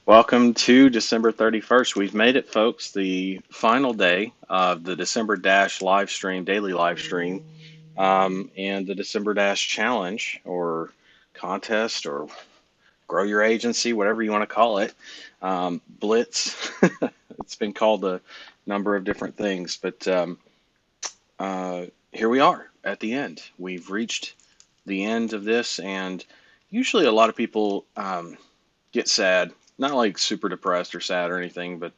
Welcome to December 31st. We've made it, folks. The final day of the December Dash live stream, daily live stream, and the December Dash challenge or contest or grow your agency, whatever you want to call it. Blitz. It's been called a number of different things, but here we are at the end. We've reached the end of this, and usually a lot of people get sad, not like super depressed or sad or anything, but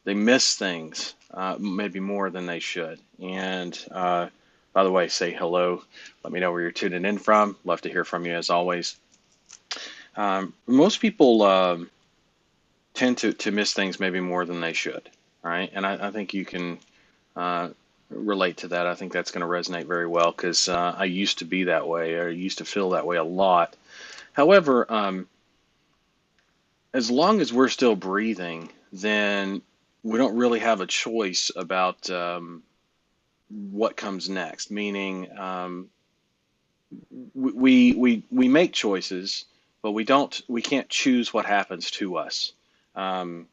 they miss things maybe more than they should. And by the way, say hello. Let me know where you're tuning in from. Love to hear from you as always. Most people tend to miss things maybe more than they should, right? And I think you can uh, relate to that. I think that's going to resonate very well because I used to be that way. I used to feel that way a lot. However, as long as we're still breathing, then we don't really have a choice about what comes next. Meaning, we make choices, but we can't choose what happens to us. Um,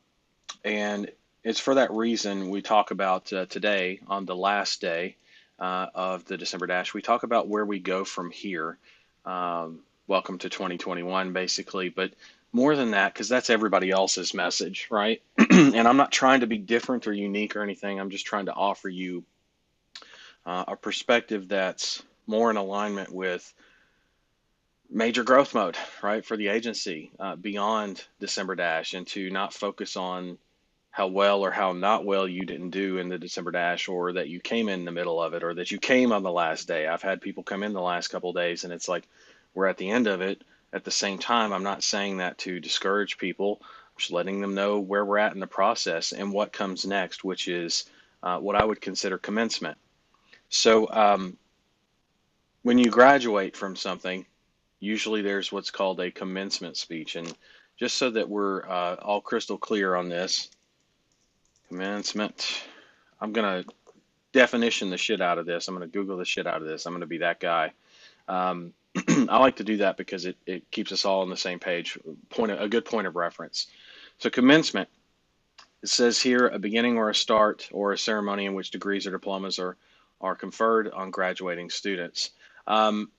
and it's for that reason we talk about today on the last day of the December Dash. We talk about where we go from here. Welcome to 2021, basically, but more than that, because that's everybody else's message, right? And I'm not trying to be different or unique or anything. I'm just trying to offer you a perspective that's more in alignment with major growth mode, right, for the agency beyond December Dash, and to not focus on how well or how not well you didn't do in the December Dash, or that you came in the middle of it, or that you came on the last day. I've had people come in the last couple of days, and it's like we're at the end of it. At the same time, I'm not saying that to discourage people. I'm just letting them know where we're at in the process and what comes next, which is what I would consider commencement. So when you graduate from something, usually there's what's called a commencement speech. And just so that we're all crystal clear on this, commencement, I'm going to definition the shit out of this. I'm going to Google the shit out of this. I'm going to be that guy. Um, I like to do that because it keeps us all on the same page, a good point of reference. So commencement, it says here a beginning or a start or a ceremony in which degrees or diplomas are conferred on graduating students. Um,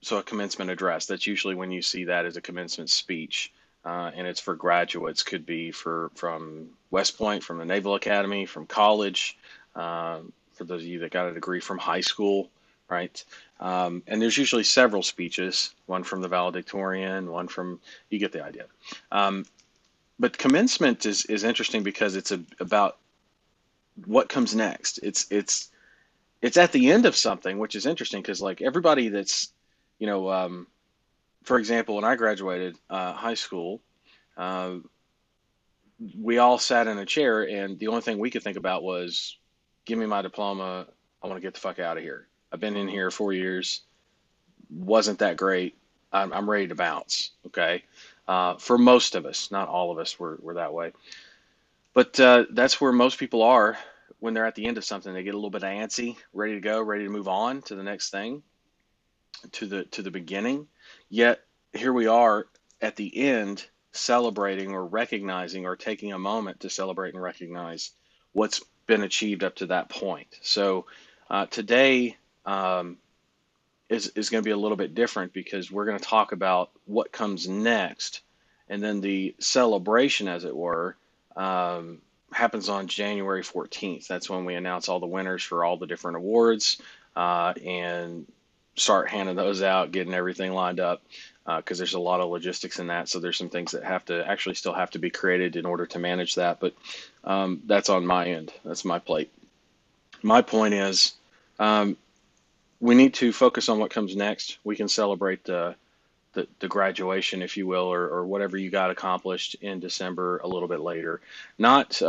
so a commencement address, that's usually when you see that as a commencement speech. And it's for graduates, could be from West Point, from the Naval Academy, from college, for those of you that got a degree from high school, right? And there's usually several speeches, one from the valedictorian, one from, you get the idea. Um, but commencement is interesting because about what comes next. It's at the end of something, which is interesting because like everybody that's, you know, for example, when I graduated high school, uh, we all sat in a chair, and the only thing we could think about was, "Give me my diploma. I want to get the fuck out of here. I've been in here 4 years. Wasn't that great. I'm ready to bounce." Okay, for most of us, not all of us were that way, but that's where most people are when they're at the end of something. They get a little bit antsy, ready to go, ready to move on to the next thing, to the beginning. Yet here we are at the end, celebrating or recognizing or taking a moment to celebrate and recognize what's been achieved up to that point. So today is going to be a little bit different because we're going to talk about what comes next, and then the celebration, as it were, happens on January 14th. That's when we announce all the winners for all the different awards, and start handing those out, getting everything lined up, because there's a lot of logistics in that. So there's some things that still have to be created in order to manage that. But that's on my end. That's my plate. My point is, um, we need to focus on what comes next. We can celebrate the graduation, if you will, or whatever you got accomplished in December a little bit later. Not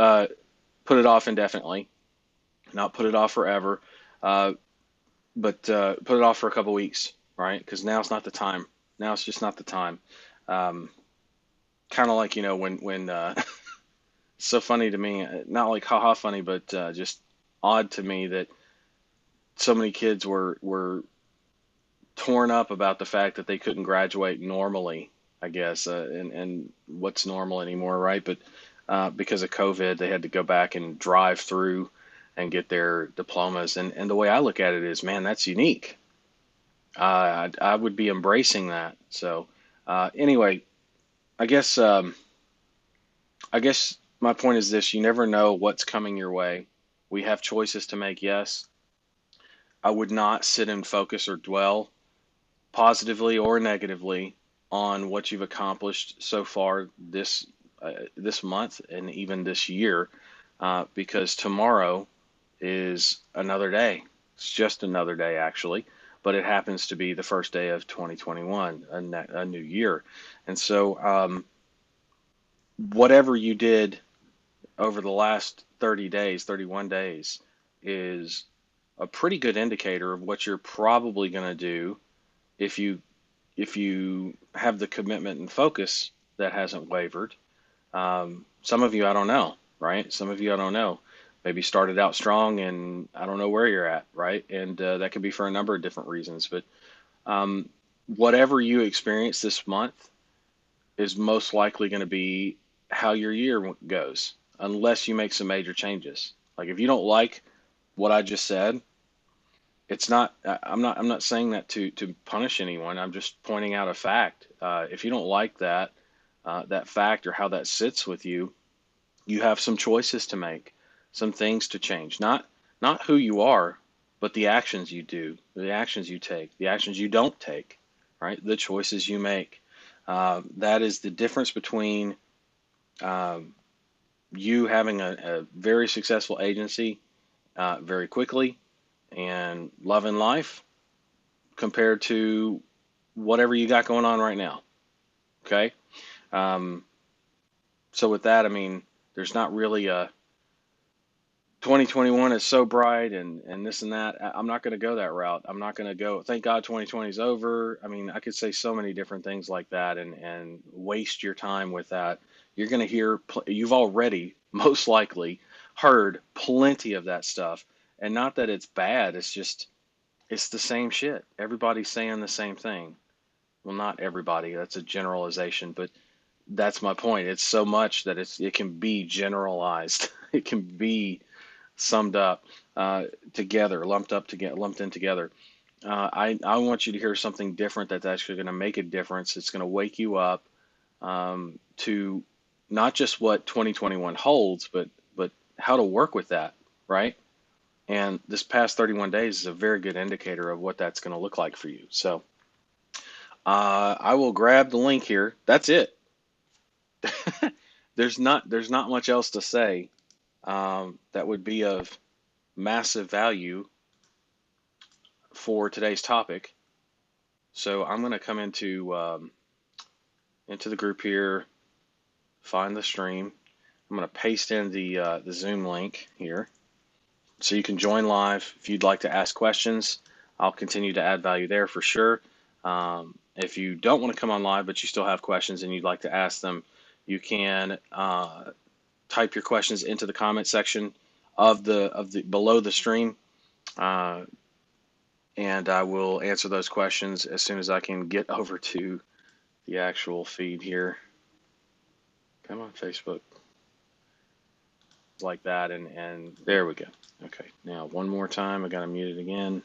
put it off indefinitely, not put it off forever, uh, but put it off for a couple weeks, right? Because now's not the time. Now it's just not the time. Um, kind of like, when it's so funny to me, not like haha funny, but just odd to me that so many kids were torn up about the fact that they couldn't graduate normally I guess, and what's normal anymore, right? But because of COVID, they had to go back and drive through and get their diplomas. And the way I look at it is, man, that's unique. I would be embracing that. So anyway, I guess I guess my point is this: you never know what's coming your way. We have choices to make. Yes, I would not sit and focus or dwell positively or negatively on what you've accomplished so far this month and even this year, because tomorrow is another day. It's just another day, actually, but it happens to be the first day of 2021, a new year. And so, whatever you did over the last 30 days, 31 days, is a pretty good indicator of what you're probably going to do if you have the commitment and focus that hasn't wavered. Some of you, I don't know, right? Some of you, I don't know. Maybe started out strong and I don't know where you're at, right? And that could be for a number of different reasons. But um, whatever you experience this month is most likely going to be how your year goes, unless you make some major changes. Like if you don't like what I just said, it's not. I'm not saying that to punish anyone. I'm just pointing out a fact. If you don't like that fact or how that sits with you, you have some choices to make, some things to change. Not who you are, but the actions you do, the actions you take, the actions you don't take, right? The choices you make. That is the difference between um, you having a very successful agency very quickly and loving life compared to whatever you got going on right now. Okay. Um, so with that, I mean, there's not really a 2021 is so bright and this and that. I'm not going to go that route. I'm not going to go, thank God 2020 is over. I mean, I could say so many different things like that and waste your time with that. You're going to hear, you've already most likely heard plenty of that stuff. And not that it's bad, it's just, it's the same shit. Everybody's saying the same thing. Well, not everybody, that's a generalization, but that's my point. It's so much that it can be generalized. It can be summed up together, lumped in together. I want you to hear something different that's actually going to make a difference. It's going to wake you up to not just what 2021 holds, but how to work with that, right? And this past 31 days is a very good indicator of what that's going to look like for you. So I will grab the link here. That's it. There's not much else to say that would be of massive value for today's topic. So I'm going to come into the group here, find the stream. I'm going to paste in the Zoom link here, so you can join live if you'd like to ask questions. I'll continue to add value there for sure. If you don't want to come on live, but you still have questions and you'd like to ask them, you can type your questions into the comment section of the below the stream, uh, and I will answer those questions as soon as I can get over to the actual feed here. Come on, Facebook, like that, and there we go. Okay, now one more time. I got to mute it again.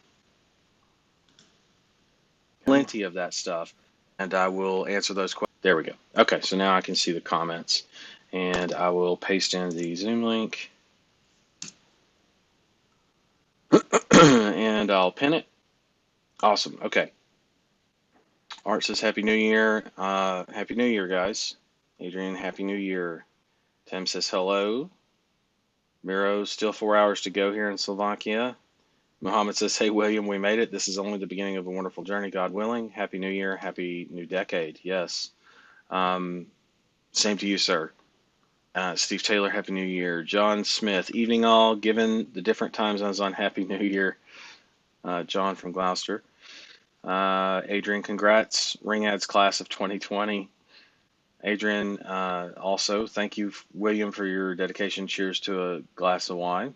Plenty of that stuff, and I will answer those questions. There we go. Okay, so now I can see the comments, and I will paste in the Zoom link, and I'll pin it. Awesome. Okay. Art says Happy New Year. Happy New Year, guys. Adrian, Happy New Year. Tim says hello. Miro, still 4 hours to go here in Slovakia. Muhammad says, hey, William, we made it. This is only the beginning of a wonderful journey, God willing. Happy New Year. Happy New Decade. Yes. Same to you, sir. Steve Taylor, Happy New Year. John Smith, evening all. Given the different time zones on Happy New Year. John from Gloucester. Adrian, congrats. Ring Ads class of 2020. Adrian, also, thank you, William, for your dedication. Cheers to a glass of wine.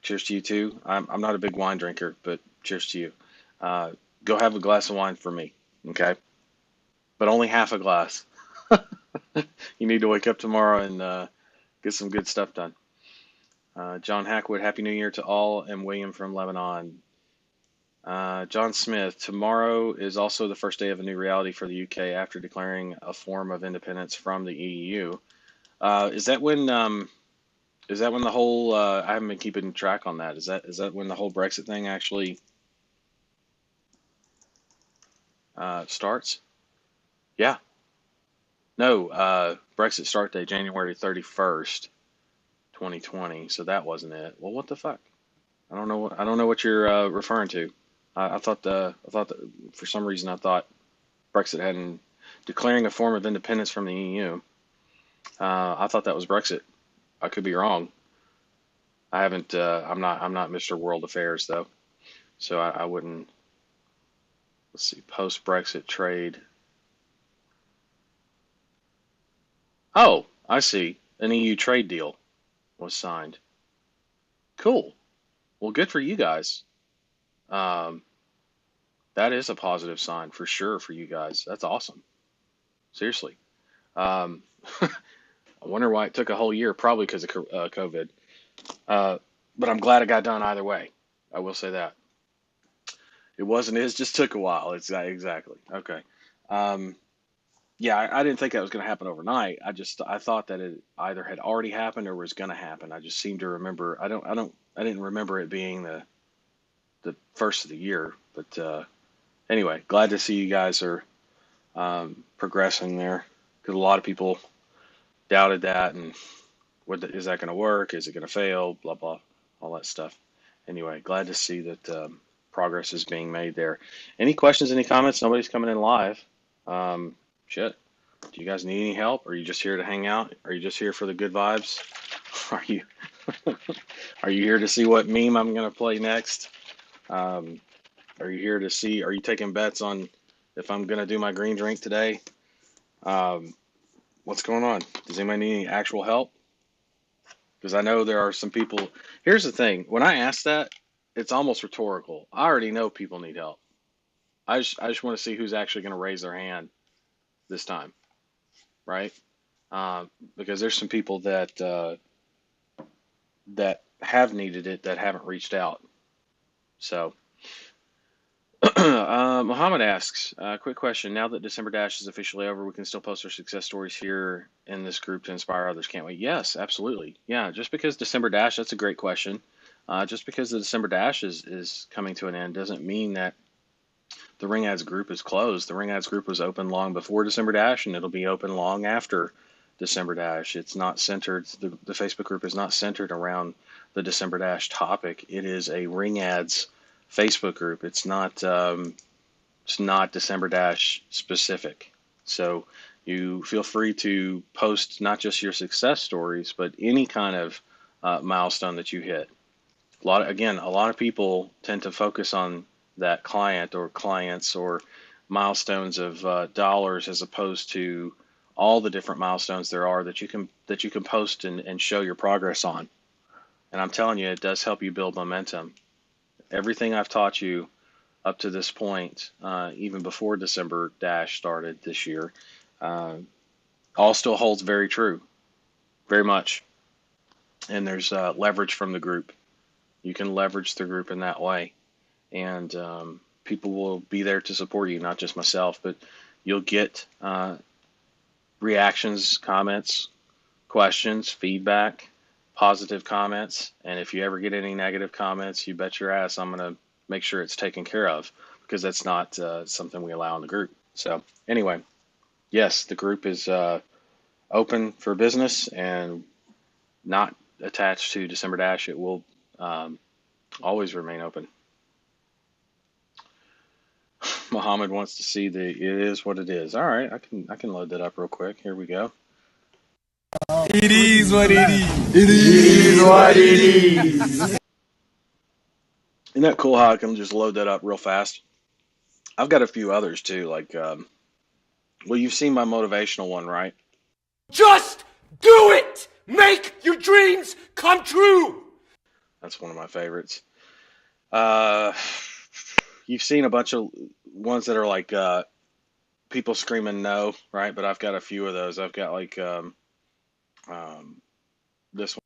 Cheers to you, too. I'm not a big wine drinker, but cheers to you. Go have a glass of wine for me, okay? but only half a glass. You need to wake up tomorrow and get some good stuff done. John Hackwood, Happy New Year to all, and William from Lebanon. John Smith, tomorrow is also the first day of a new reality for the UK after declaring a form of independence from the EU. Is that when the whole I haven't been keeping track on that. Is that when the whole Brexit thing actually starts? Yeah. No, Brexit start date January 31st, 2020. So that wasn't it. Well, what the fuck? I don't know what you're referring to. I thought that for some reason I thought Brexit hadn't declaring a form of independence from the EU. I thought that was Brexit. I could be wrong. I haven't. I'm not Mr. World Affairs though, so I wouldn't. Let's see. Post Brexit trade. Oh, I see. An EU trade deal was signed. Cool. Well, good for you guys. Um, that is a positive sign for sure for you guys. That's awesome. Seriously. Um, I wonder why it took a whole year. Probably because of COVID. Uh, but I'm glad it got done either way. I will say that. It wasn't. It just took a while. It's exactly okay. Um, yeah, I didn't think that was going to happen overnight. I thought that it either had already happened or was going to happen. I just seem to remember. I didn't remember it being the first of the year. But anyway, glad to see you guys are progressing there because a lot of people doubted that and is that going to work? Is it going to fail? Blah blah, all that stuff. Anyway, glad to see that progress is being made there. Any questions? Any comments? Nobody's coming in live. Um, shit. Do you guys need any help? Are you just here to hang out? Are you just here for the good vibes? Are you are you here to see what meme I'm going to play next? Um, are you here to see? Are you taking bets on if I'm going to do my green drink today? Um, what's going on? Does anybody need any actual help? Because I know there are some people. Here's the thing: when I ask that, it's almost rhetorical. I already know people need help. I just want to see who's actually going to raise their hand this time, right? Because there's some people that have needed it that haven't reached out. So, Muhammad asks, quick question. Now that December Dash is officially over, we can still post our success stories here in this group to inspire others, can't we? Yes, absolutely. Yeah, just because December Dash, that's a great question. Just because the December Dash is coming to an end doesn't mean that the Ring Ads group is closed. The Ring Ads group was open long before December Dash, and it'll be open long after December Dash. It's not centered, the Facebook group is not centered around the December Dash topic. It is a Ring Ads Facebook group. It's not December Dash specific. So you feel free to post not just your success stories, but any kind of milestone that you hit. A lot of people tend to focus on that client or clients or milestones of dollars as opposed to all the different milestones there are that you can post and show your progress on. And I'm telling you, it does help you build momentum. Everything I've taught you up to this point, even before December Dash started this year, uh, all still holds very true, very much. And there's leverage from the group. You can leverage the group in that way, and people will be there to support you, not just myself, but you'll get reactions, comments, questions, feedback, positive comments, and if you ever get any negative comments, you bet your ass I'm going to make sure it's taken care of because that's not something we allow in the group. So anyway, yes, the group is open for business and not attached to December Dash. It will always remain open. Muhammad wants to see the it is what it is. All right, I can load that up real quick. Here we go. It is what it is. It is what it is. Isn't that cool how I can just load that up real fast? I've got a few others too, like well, you've seen my motivational one, right? Just do it! Make your dreams come true! That's one of my favorites. Uh, you've seen a bunch of ones that are like people screaming no, right? But I've got a few of those. I've got like um, this one.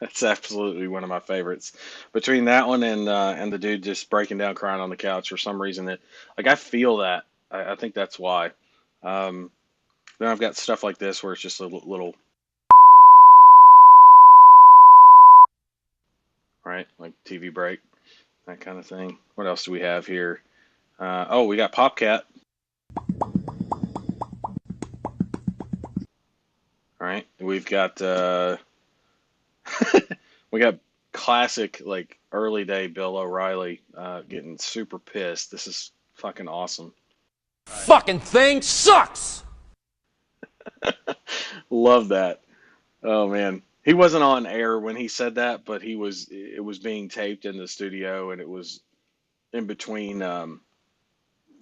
That's absolutely one of my favorites. Between that one and the dude just breaking down crying on the couch for some reason that like I feel that. I think that's why. Um, then I've got stuff like this where it's just a little right, like TV break, that kind of thing. What else do we have here? Oh, we got Popcat. All right, we've got we got classic like early day Bill O'Reilly getting super pissed. This is fucking awesome. Fucking thing sucks! Love that. Oh man, he wasn't on air when he said that, but he was. It was being taped in the studio, and it was in between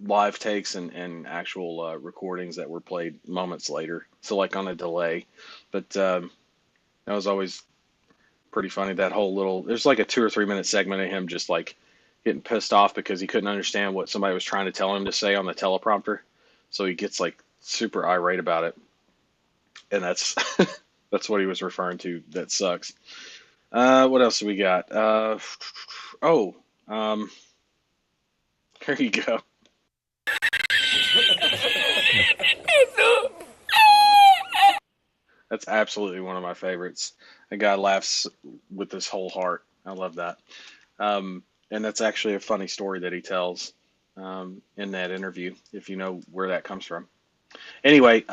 live takes and actual recordings that were played moments later. So like on a delay, but that was always pretty funny. That whole little there's like a 2 or 3 minute segment of him just like getting pissed off because he couldn't understand what somebody was trying to tell him to say on the teleprompter. So he gets like super irate about it, and that's that's what he was referring to. That sucks. What else do we got? Oh, um, here you go. That's absolutely one of my favorites. A guy laughs with his whole heart. I love that. And that's actually a funny story that he tells in that interview, if you know where that comes from. Anyway,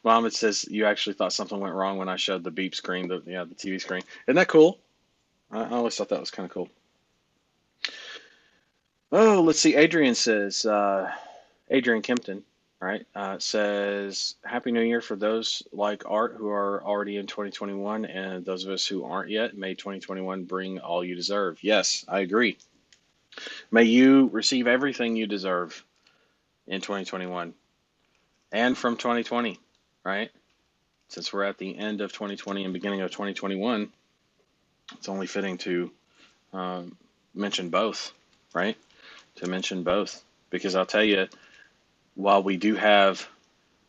Mohammed says you actually thought something went wrong when I showed the beep screen, the TV screen. Isn't that cool? I always thought that was kind of cool. Oh, let's see. Adrian says, Adrian Kempton, right, says, Happy New Year for those like Art who are already in 2021 and those of us who aren't yet. May 2021 bring all you deserve. Yes, I agree. May you receive everything you deserve in 2021 and from 2020, right? Since we're at the end of 2020 and beginning of 2021, it's only fitting to mention both, right? To mention both. Because I'll tell you, while we do have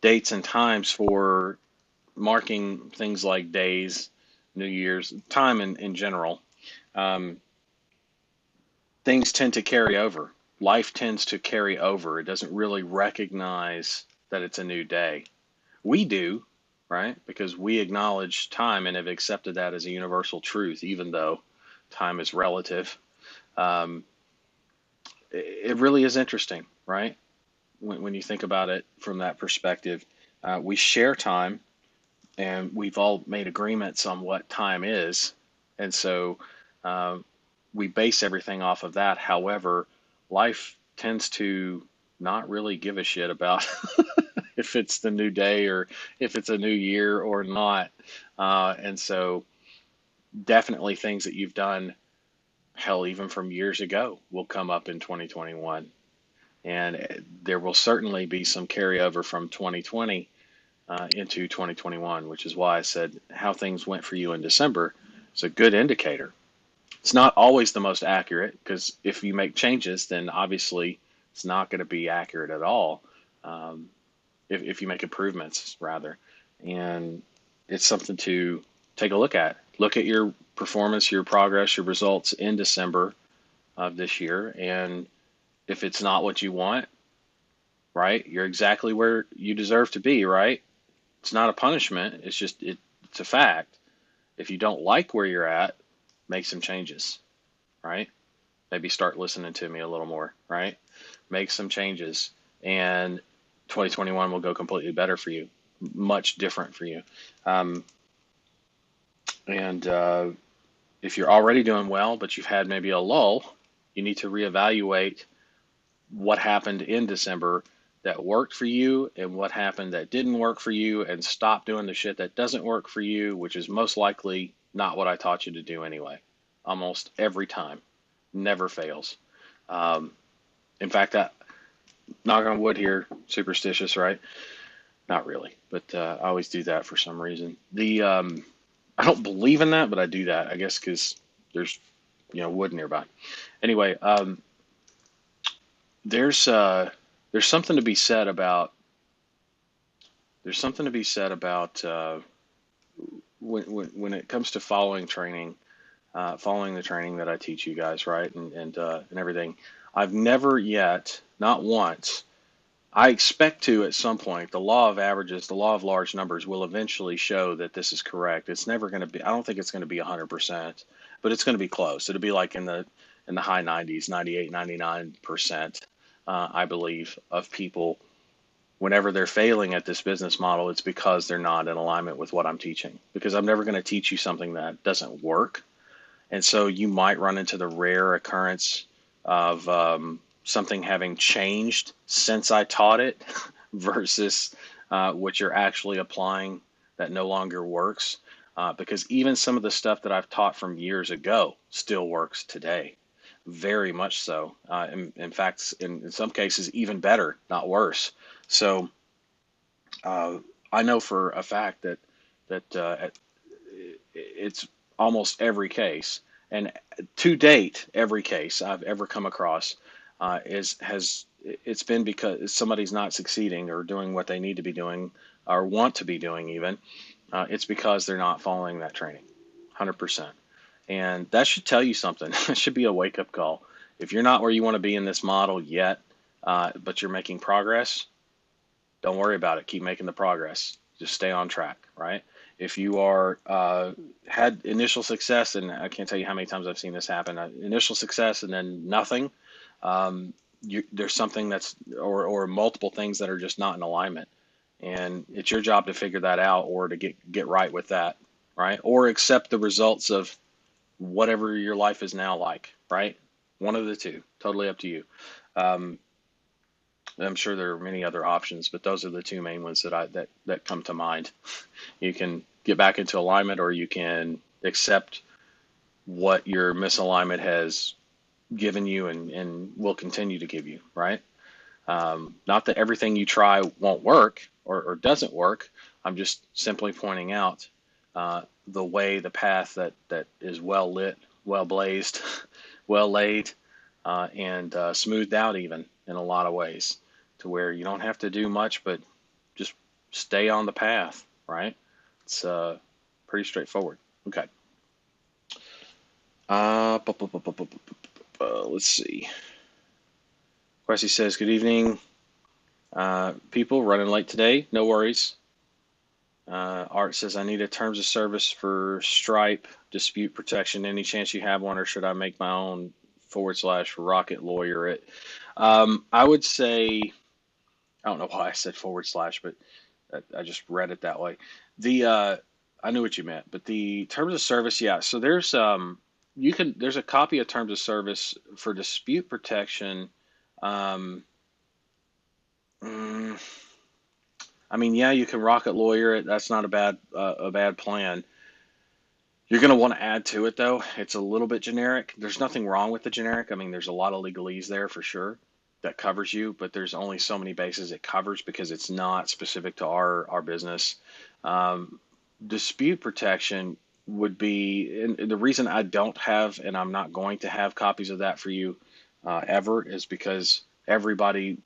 dates and times for marking things like days, New Year's, time in general, um, things tend to carry over. Life tends to carry over. It doesn't really recognize that it's a new day. We do, right? Because we acknowledge time and have accepted that as a universal truth, even though time is relative. Um, it really is interesting, right? When you think about it from that perspective, we share time and we've all made agreements on what time is. And so uh, we base everything off of that. However, life tends to not really give a shit about if it's the new day or if it's a new year or not. And so definitely things that you've done, hell, even from years ago, will come up in 2021. And there will certainly be some carryover from 2020 into 2021, which is why I said how things went for you in December is a good indicator. It's not always the most accurate because if you make changes, then obviously it's not going to be accurate at all. Um, if you make improvements, rather, and it's something to take a look at. Look at your performance, your progress, your results in December of this year, and if it's not what you want, right, you're exactly where you deserve to be, right? It's not a punishment. It's just it's a fact. If you don't like where you're at, make some changes, right? Maybe start listening to me a little more, right? Make some changes, and 2021 will go completely better for you, much different for you. Um, and if you're already doing well, but you've had maybe a lull, you need to reevaluate what happened in December that worked for you and what happened that didn't work for you, and stop doing the shit that doesn't work for you, which is most likely not what I taught you to do anyway. Almost every time. Never fails. Um, in fact, knock on wood here, superstitious, right? Not really, but I always do that for some reason. I don't believe in that, but I do that, I guess, because there's wood nearby. Anyway, there's uh, there's something to be said about when it comes to following the training that I teach you guys, right, and everything. I've never yet, not once. I expect to at some point. The law of averages, the law of large numbers, will eventually show that this is correct. It's never going to be. I don't think it's going to be 100%, but it's going to be close. It'll be like in the high 90s, 98, 99%. I believe of people, whenever they're failing at this business model, it's because they're not in alignment with what I'm teaching. Because I'm never going to teach you something that doesn't work. And so you might run into the rare occurrence of something having changed since I taught it versus what you're actually applying that no longer works. Because even some of the stuff that I've taught from years ago still works today, very much so. In fact, in some cases, even better, not worse. So uh, I know for a fact that it's almost every case, and to date, every case I've ever come across is has it's been because somebody's not succeeding or doing what they need to be doing or want to be doing even. It's because they're not following that training, 100%. And that should tell you something. It should be a wake up call. If you're not where you want to be in this model yet, but you're making progress, don't worry about it. Keep making the progress. Just stay on track, right? If you are had initial success, and I can't tell you how many times I've seen this happen, initial success and then nothing, there's something or multiple things that are just not in alignment, and it's your job to figure that out or to get right with that, right? Or accept the results of whatever your life is now like, right? One of the two, totally up to you. Um, I'm sure there are many other options, but those are the two main ones that come to mind. You can get back into alignment, or you can accept what your misalignment has given you and will continue to give you, right? Not that everything you try won't work or doesn't work. I'm just simply pointing out the path that is well lit, well blazed, well laid, and smoothed out even in a lot of ways, to where you don't have to do much, but just stay on the path, right? It's pretty straightforward. Okay. Let's see. Quessy says, good evening. People running late today. No worries. Art says, I need a terms of service for Stripe dispute protection. Any chance you have one, or should I make my own / rocket lawyer it? I would say, I don't know why I said / but I just read it that way. I knew what you meant, but the terms of service, yeah. So there's a copy of terms of service for dispute protection. Um, mm, I mean, yeah, you can rocket lawyer it. That's not a bad plan. You're going to want to add to it though. It's a little bit generic. There's nothing wrong with the generic. I mean, there's a lot of legalese there for sure that covers you, but there's only so many bases it covers because it's not specific to our business. Um, Dispute protection would be, and the reason I don't have, and I'm not going to have copies of that for you ever, is because everybody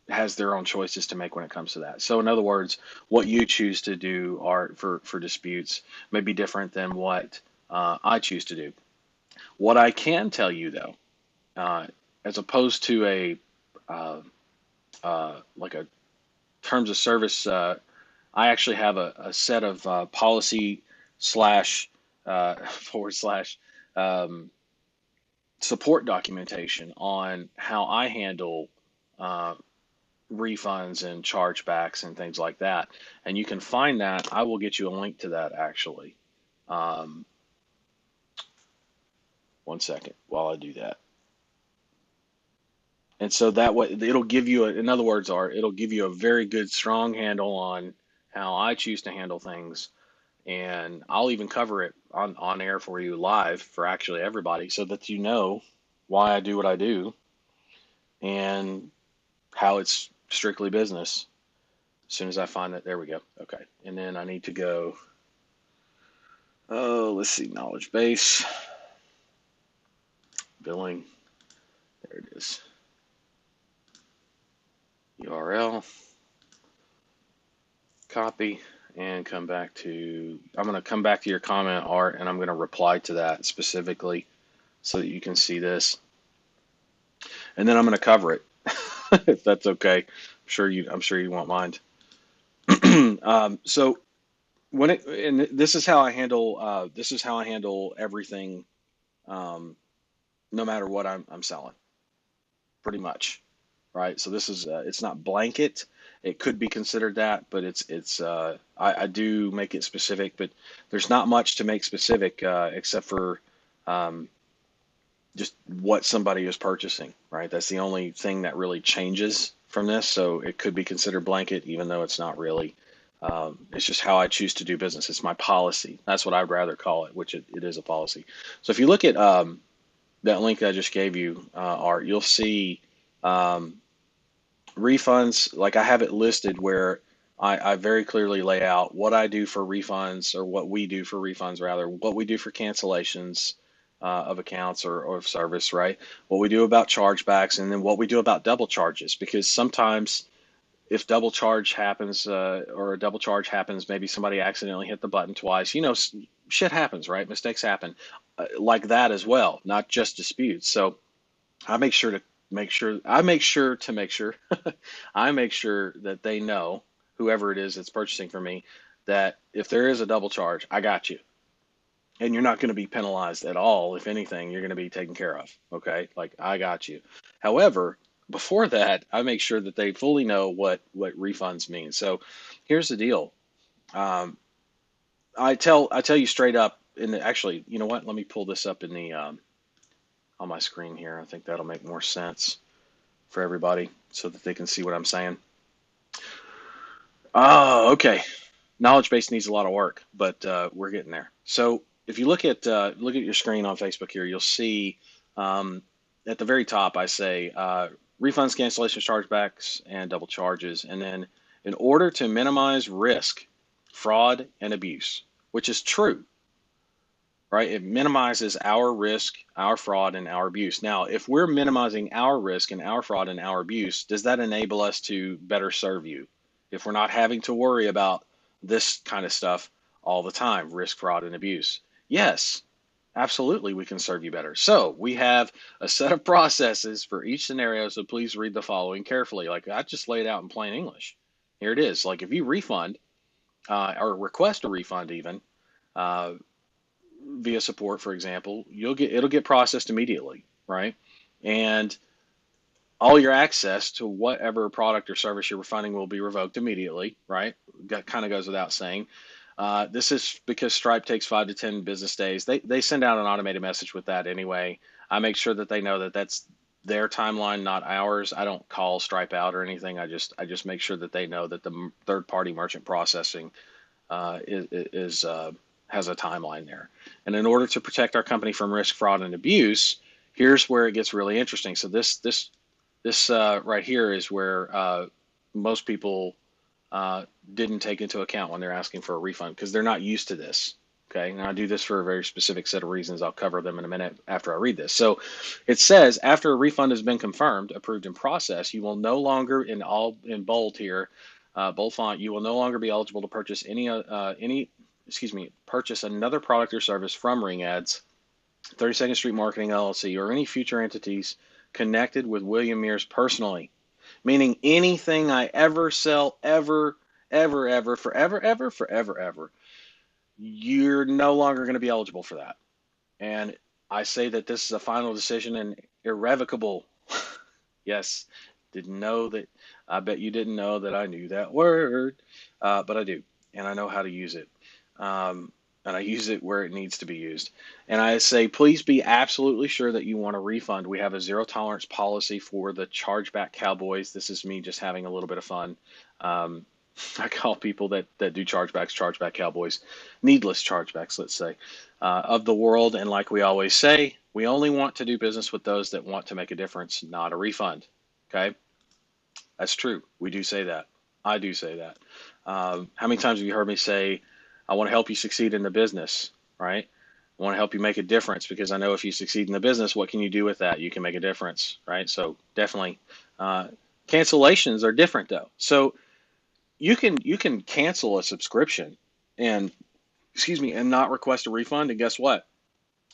has their own choices to make when it comes to that. So in other words, what you choose to do are for disputes may be different than what I choose to do. What I can tell you though, uh, as opposed to uh, like a terms of service, I actually have a set of policy slash / um, support documentation on how I handle uh, refunds and chargebacks and things like that. And you can find that. I will get you a link to that actually. Um, One second while I do that. And so that way it'll give you, in other words, it'll give you a very good, strong handle on how I choose to handle things. And I'll even cover it on air for you live for actually everybody so that you know why I do what I do and how it's strictly business. As soon as I find that, there we go. Okay. And then I need to go, oh, let's see, knowledge base. billing. There it is. URL, copy, and come back to, I'm going to come back to your comment, Art, and I'm going to reply to that specifically so that you can see this. And then I'm going to cover it, if that's okay. I'm sure you won't mind. So when it, and this is how I handle everything, no matter what I'm selling, pretty much, right? So this is it's not blanket. It could be considered that, but I do make it specific, but there's not much to make specific except for um, just what somebody is purchasing, right? That's the only thing that really changes from this. So it could be considered blanket, even though it's not really. It's just how I choose to do business. It's my policy. That's what I'd rather call it, which it is a policy. So if you look at that link I just gave you, Art, you'll see um, refunds. Like I have it listed where I very clearly lay out what I do for refunds, or what we do for refunds, rather, what we do for cancellations of accounts or of service, right? What we do about chargebacks, and then what we do about double charges. Because sometimes if double charge happens or a double charge happens, maybe somebody accidentally hit the button twice. Shit happens, right? Mistakes happen like that as well, not just disputes. So I make sure to make sure I make sure to make sure I make sure that they know, whoever it is that's purchasing from me, that if there is a double charge, I got you. And you're not going to be penalized at all. If anything, you're going to be taken care of. Okay? Like I got you. However, before that, I make sure that they fully know what refunds mean. So here's the deal. Um, I tell you straight up actually, you know what? Let me pull this up in the on my screen here. I think that'll make more sense for everybody so that they can see what I'm saying. Oh, okay. Knowledge base needs a lot of work, but we're getting there. So if you look at your screen on Facebook here, you'll see um, at the very top I say refunds, cancellations, chargebacks, and double charges. And then in order to minimize risk, fraud, and abuse, which is true, right? It minimizes our risk, our fraud, and our abuse. Now, if we're minimizing our risk and our fraud and our abuse, does that enable us to better serve you? If we're not having to worry about this kind of stuff all the time, risk, fraud, and abuse. Yes, absolutely, we can serve you better. So we have a set of processes for each scenario. So please read the following carefully. Like I just laid out in plain English. Here it is. Like if you refund or request a refund, even uh, via support, for example, it'll get processed immediately, right? And all your access to whatever product or service you're refunding will be revoked immediately, right? That kind of goes without saying. This is because Stripe takes 5 to 10 business days. They send out an automated message with that anyway. I make sure that they know that that's their timeline, not ours. I don't call Stripe out or anything. I just make sure that they know that the third party merchant processing is has a timeline there. And in order to protect our company from risk, fraud, and abuse, here's where it gets really interesting. So this right here is where most people didn't take into account when they're asking for a refund because they're not used to this. Okay, and I do this for a very specific set of reasons. I'll cover them in a minute after I read this. So it says after a refund has been confirmed, approved, and processed, you will no longer in bold here, bold font, you will no longer be eligible to purchase purchase another product or service from Ring Ads, 32nd Street Marketing LLC, or any future entities connected with William Mears personally. Meaning anything I ever sell, ever, ever, ever, forever, ever, forever, ever, you're no longer going to be eligible for that. And I say that this is a final decision and irrevocable. Yes, didn't know that. I bet you didn't know that I knew that word, but I do, and I know how to use it. And I use it where it needs to be used. And I say, please be absolutely sure that you want a refund. We have a zero tolerance policy for the chargeback cowboys. This is me just having a little bit of fun. Um, I call people that do chargebacks, chargeback cowboys, needless chargebacks, let's say, of the world. And like we always say, we only want to do business with those that want to make a difference, not a refund. Okay? That's true. We do say that. I do say that. How many times have you heard me say, I want to help you succeed in the business, right? I want to help you make a difference because I know if you succeed in the business, what can you do with that? You can make a difference, right? So definitely, uh, cancellations are different though. So you can cancel a subscription and and not request a refund. And guess what?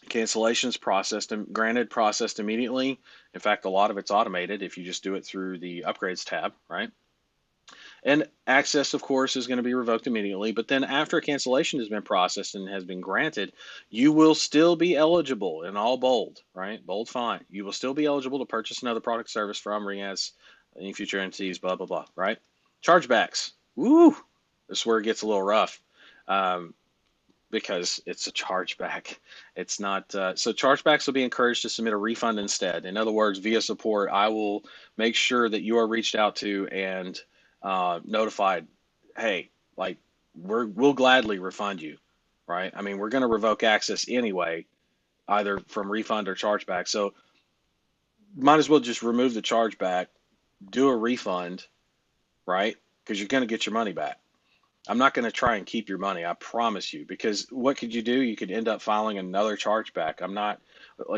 Cancellations processed and granted processed immediately. In fact, a lot of it's automated if you just do it through the upgrades tab, right? And access, of course, is going to be revoked immediately. But then after a cancellation has been processed and has been granted, you will still be eligible in all bold, right? Bold font. You will still be eligible to purchase another product service from Ringaz, any future entities, blah, blah, blah, right? Chargebacks. Woo! This is where it gets a little rough. Because it's a chargeback. It's not, so chargebacks will be encouraged to submit a refund instead. In other words, via support, I will make sure that you are reached out to and notified, hey, like we'll gladly refund you, right? I mean, we're going to revoke access anyway, either from refund or chargeback. So might as well just remove the chargeback, do a refund, right? Because you're going to get your money back. I'm not going to try and keep your money, I promise you, because what could you do? You could end up filing another chargeback. I'm not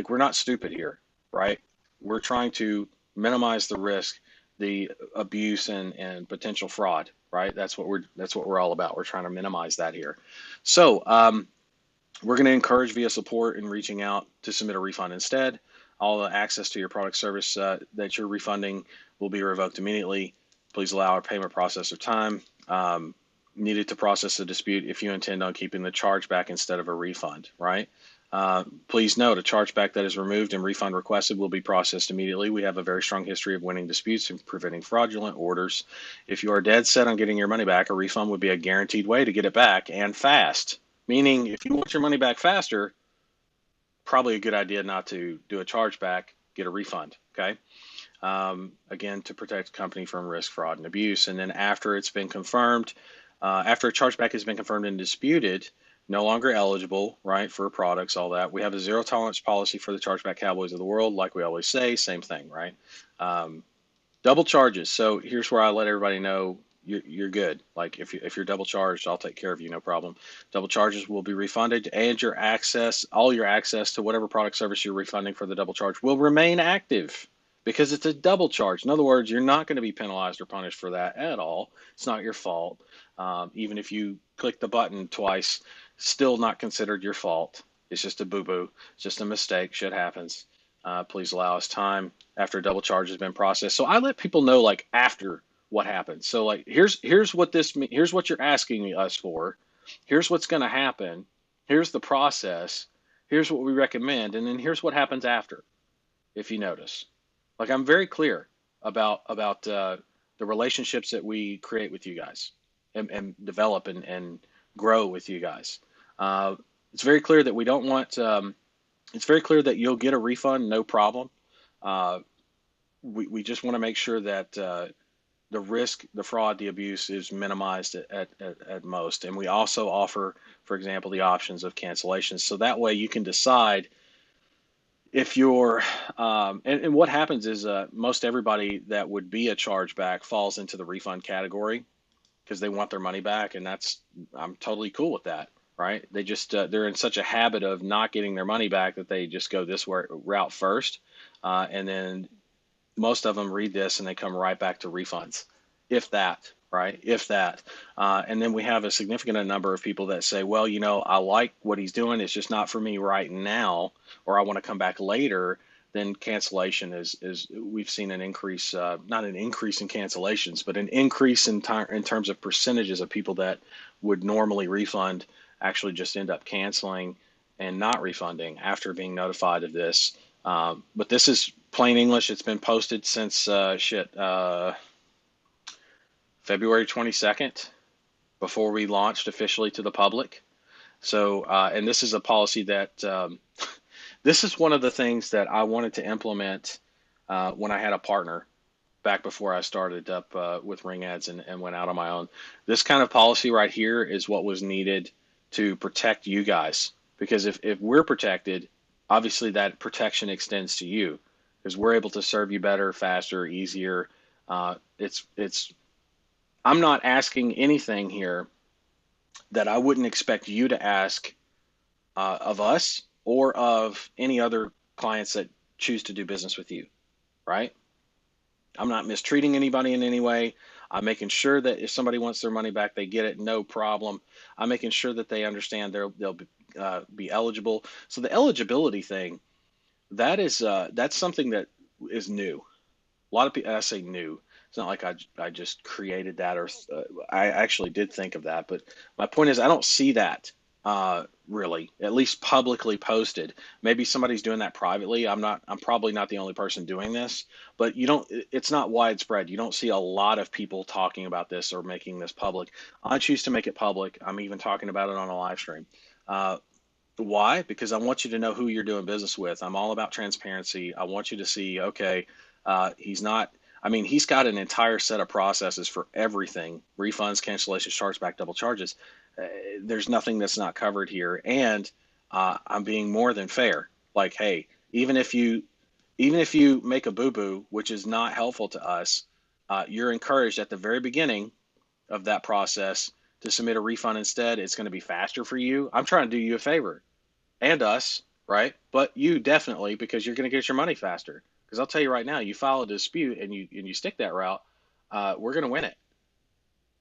we're not stupid here, right? We're trying to minimize the risk, the abuse and potential fraud, right? That's what we're all about. We're trying to minimize that here. So we're going to encourage via support and reaching out to submit a refund instead. All the access to your product service that you're refunding will be revoked immediately. Please allow our payment processor time needed to process the dispute if you intend on keeping the chargeback instead of a refund, right? Please note a chargeback that is removed and refund requested will be processed immediately. We have a very strong history of winning disputes and preventing fraudulent orders. If you are dead set on getting your money back, a refund would be a guaranteed way to get it back and fast. Meaning, if you want your money back faster, probably a good idea not to do a chargeback, get a refund, okay? Again, to protect the company from risk, fraud, and abuse. And then after it's been confirmed, after a chargeback has been confirmed and disputed, no longer eligible, right, for products, all that. We have a zero tolerance policy for the chargeback cowboys of the world, like we always say, same thing, right? Double charges. So here's where I let everybody know you're good. Like if you're double charged, I'll take care of you, no problem. Double charges will be refunded, and your access, all your access to whatever product service you're refunding for the double charge will remain active because it's a double charge. In other words, you're not going to be penalized or punished for that at all. It's not your fault. Even if you click the button twice, still not considered your fault. It's just a boo-boo. It's just a mistake. Shit happens. Please allow us time after a double charge has been processed. So I let people know like after what happens. So like here's what here's what you're asking us for. Here's what's going to happen. Here's the process. Here's what we recommend, and then here's what happens after. If you notice, like I'm very clear about the relationships that we create with you guys and develop and grow with you guys. It's very clear that we don't want. It's very clear that you'll get a refund, no problem. Uh, we just want to make sure that the risk, the fraud, the abuse is minimized at most. And we also offer, for example, the options of cancellations. So that way you can decide if you're, and what happens is most everybody that would be a chargeback falls into the refund category because they want their money back. And I'm totally cool with that. Right? They just they're in such a habit of not getting their money back that they just go this route first, and then most of them read this and they come right back to refunds, if that, right? If that, and then we have a significant number of people that say, well, I like what he's doing. It's just not for me right now, or I want to come back later. Then cancellation is we've seen an increase, not an increase in cancellations, but an increase in terms of percentages of people that would normally refund actually just end up canceling and not refunding after being notified of this. But this is plain English. It's been posted since February 22nd, before we launched officially to the public. So, and this is a policy that this is one of the things that I wanted to implement when I had a partner back before I started up with Ring Ads and went out on my own. This kind of policy right here is what was needed to protect you guys, because if we're protected, obviously that protection extends to you because we're able to serve you better, faster, easier. It's I'm not asking anything here that I wouldn't expect you to ask of us or of any other clients that choose to do business with you, right? I'm not mistreating anybody in any way. I'm making sure that if somebody wants their money back, they get it, no problem. I'm making sure that they understand they'll be eligible. So the eligibility thing, that's something that is new. A lot of people, I say new. It's not like I just created that, or I actually did think of that. But my point is, I don't see that really, at least publicly posted. Maybe somebody's doing that privately. I'm not. I'm probably not the only person doing this, but you don't. It's not widespread. You don't see a lot of people talking about this or making this public. I choose to make it public. I'm even talking about it on a live stream. Uh, why? Because I want you to know who you're doing business with. I'm all about transparency. I want you to see, okay, he's not, I mean, he's got an entire set of processes for everything: refunds, cancellations, chargeback, double charges. Uh, there's nothing that's not covered here. And I'm being more than fair. Like, hey, even if you, even if you make a boo boo, which is not helpful to us, you're encouraged at the very beginning of that process to submit a refund instead. It's going to be faster for you. I'm trying to do you a favor and us, right? But you definitely, because you're going to get your money faster. Because I'll tell you right now, you file a dispute and you stick that route, we're going to win it.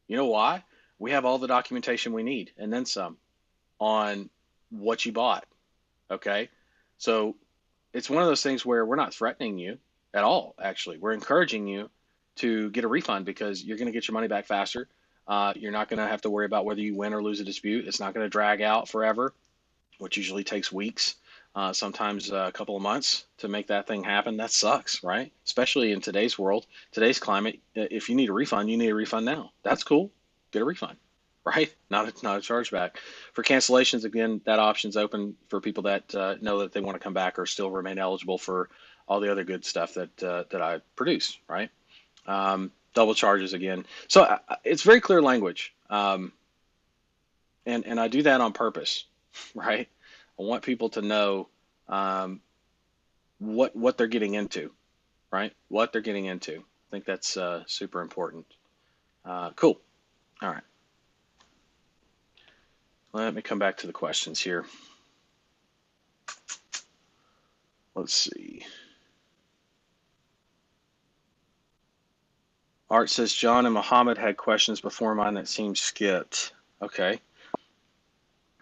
You know why? We have all the documentation we need and then some on what you bought. Okay, so it's one of those things where we're not threatening you at all. Actually, we're encouraging you to get a refund because you're going to get your money back faster. You're not going to have to worry about whether you win or lose a dispute. It's not going to drag out forever, which usually takes weeks, sometimes a couple of months to make that thing happen. That sucks, right? Especially in today's world, today's climate. If you need a refund, you need a refund now. That's cool. Get a refund, right? Not a chargeback. For cancellations, again, that option's open for people that know that they want to come back or still remain eligible for all the other good stuff that I produce, right? Double charges again. So it's very clear language, and I do that on purpose, right? I want people to know um, what they're getting into, right? What they're getting into. I think that's super important. Cool. All right. Let me come back to the questions here. Let's see. Art says John and Muhammad had questions before mine that seemed skipped. Okay.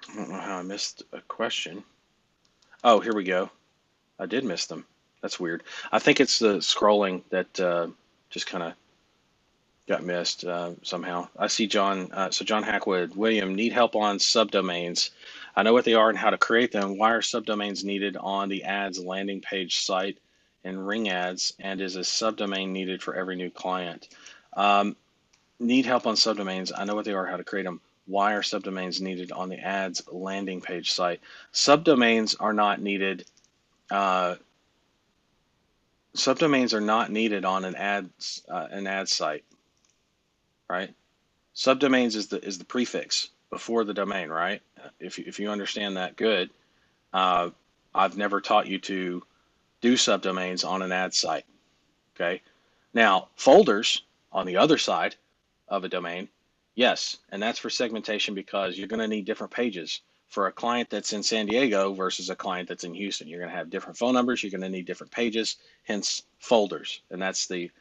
I don't know how I missed a question. Oh, here we go. I did miss them. That's weird. I think it's the scrolling that just kind of got missed somehow. I see John. So John Hackwood, William, need help on subdomains. I know what they are and how to create them. Why are subdomains needed on the ads landing page site and ring ads? And is a subdomain needed for every new client? Um, need help on subdomains. I know what they are, how to create them. Why are subdomains needed on the ads landing page site? Subdomains are not needed. Uh, Subdomains are not needed on an ad site, right? Subdomains is the prefix before the domain, right? If you understand that, good. Uh, I've never taught you to do subdomains on an ad site. Okay. Now folders on the other side of a domain, yes, and that's for segmentation because you're going to need different pages for a client that's in San Diego versus a client that's in Houston. You're going to have different phone numbers. You're going to need different pages, hence folders, and that's the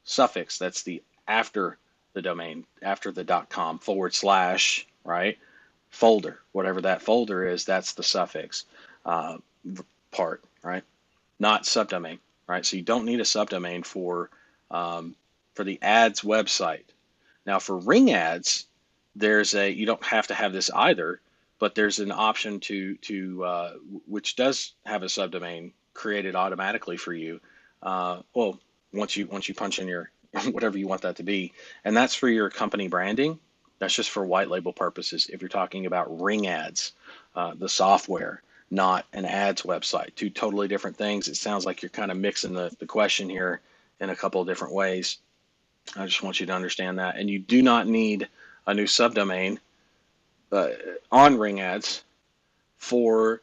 suffix. That's the after the domain, after the .com / right, folder, whatever that folder is. That's the suffix uh, part, right? Not subdomain, right? So you don't need a subdomain for the ads website. Now for ring ads, you don't have to have this either, but there's an option to which does have a subdomain created automatically for you. Well, once you punch in your whatever you want that to be, and that's for your company branding. That's just for white label purposes. If you're talking about ring ads, the software, not an ads website, two totally different things. It sounds like you're kind of mixing the question here in a couple of different ways. I just want you to understand that. And you do not need a new subdomain uh, on ring ads for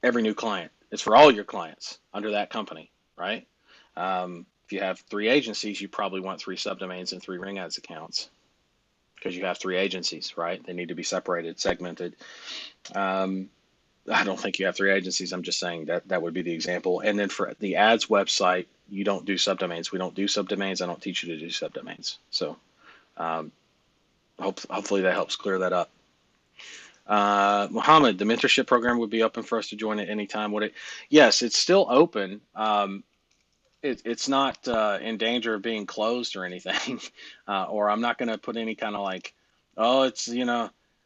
every new client. It's for all your clients under that company, right? If you have 3 agencies, you probably want 3 subdomains and 3 ring ads accounts. because you have three agencies, right? They need to be separated, segmented. Um, I don't think you have three agencies. I'm just saying that that would be the example. And then for the ads website, you don't do subdomains. We don't do subdomains. I don't teach you to do subdomains. So um, hopefully that helps clear that up. Muhammad, the mentorship program would be open for us to join at any time. Would it? Yes, it's still open. It's not in danger of being closed or anything, or I'm not going to put any kind of like, oh, it's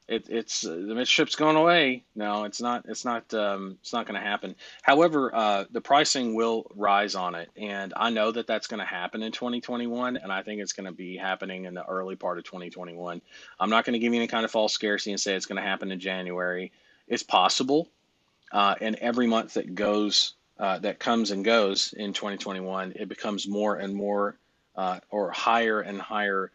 it's the mentorship's going away. No, it's not. It's not going to happen. However, the pricing will rise on it, and I know that that's going to happen in 2021, and I think it's going to be happening in the early part of 2021. I'm not going to give you any kind of false scarcity and say it's going to happen in January. It's possible, and every month that goes that comes and goes in 2021, it becomes more and more or higher and higher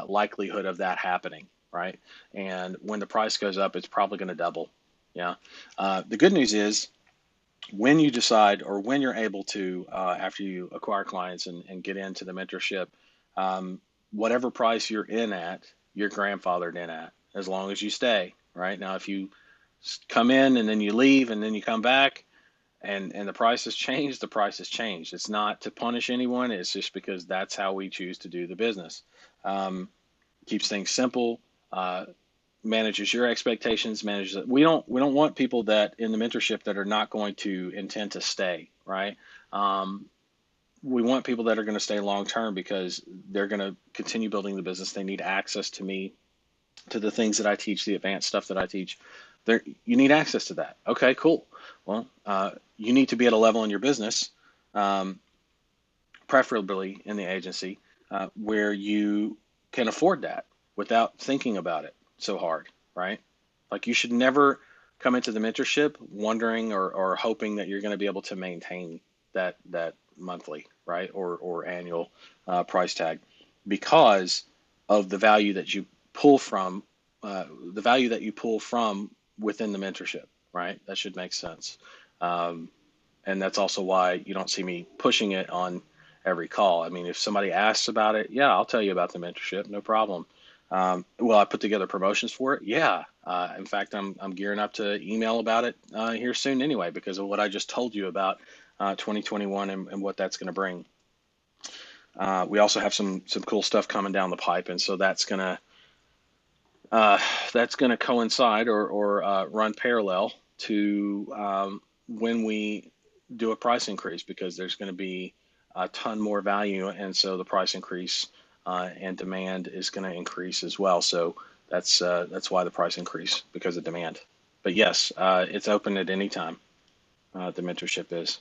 likelihood of that happening, right? And when the price goes up, it's probably going to double. Yeah. The good news is when you decide or when you're able to, after you acquire clients and get into the mentorship, whatever price you're in at, you're grandfathered in at as long as you stay, right? Now, if you come in and then you leave and then you come back, and the price has changed, the price has changed. It's not to punish anyone. It's just because that's how we choose to do the business. Keeps things simple, manages your expectations, manages it. We don't want people that in the mentorship that are not going to intend to stay, right? We want people that are going to stay long term because they're going to continue building the business. They need access to me, to the things that I teach, the advanced stuff that I teach. You need access to that. Okay, cool. Well, you need to be at a level in your business, um, preferably in the agency, where you can afford that without thinking about it so hard, right? Like you should never come into the mentorship wondering or hoping that you're going to be able to maintain that monthly, right, or annual price tag, because of the value that you pull from the value that you pull from within the mentorship, right? That should make sense. Um, and that's also why you don't see me pushing it on every call. I mean, if somebody asks about it, yeah, I'll tell you about the mentorship, no problem. Will I put together promotions for it? Yeah. In fact, I'm gearing up to email about it here soon anyway, because of what I just told you about 2021 and what that's going to bring. We also have some cool stuff coming down the pipe, and so that's gonna coincide or run parallel to when we do a price increase, because there's going to be a ton more value, and so the price increase and demand is going to increase as well. So that's why the price increase, because of demand. But yes, it's open at any time. The mentorship is.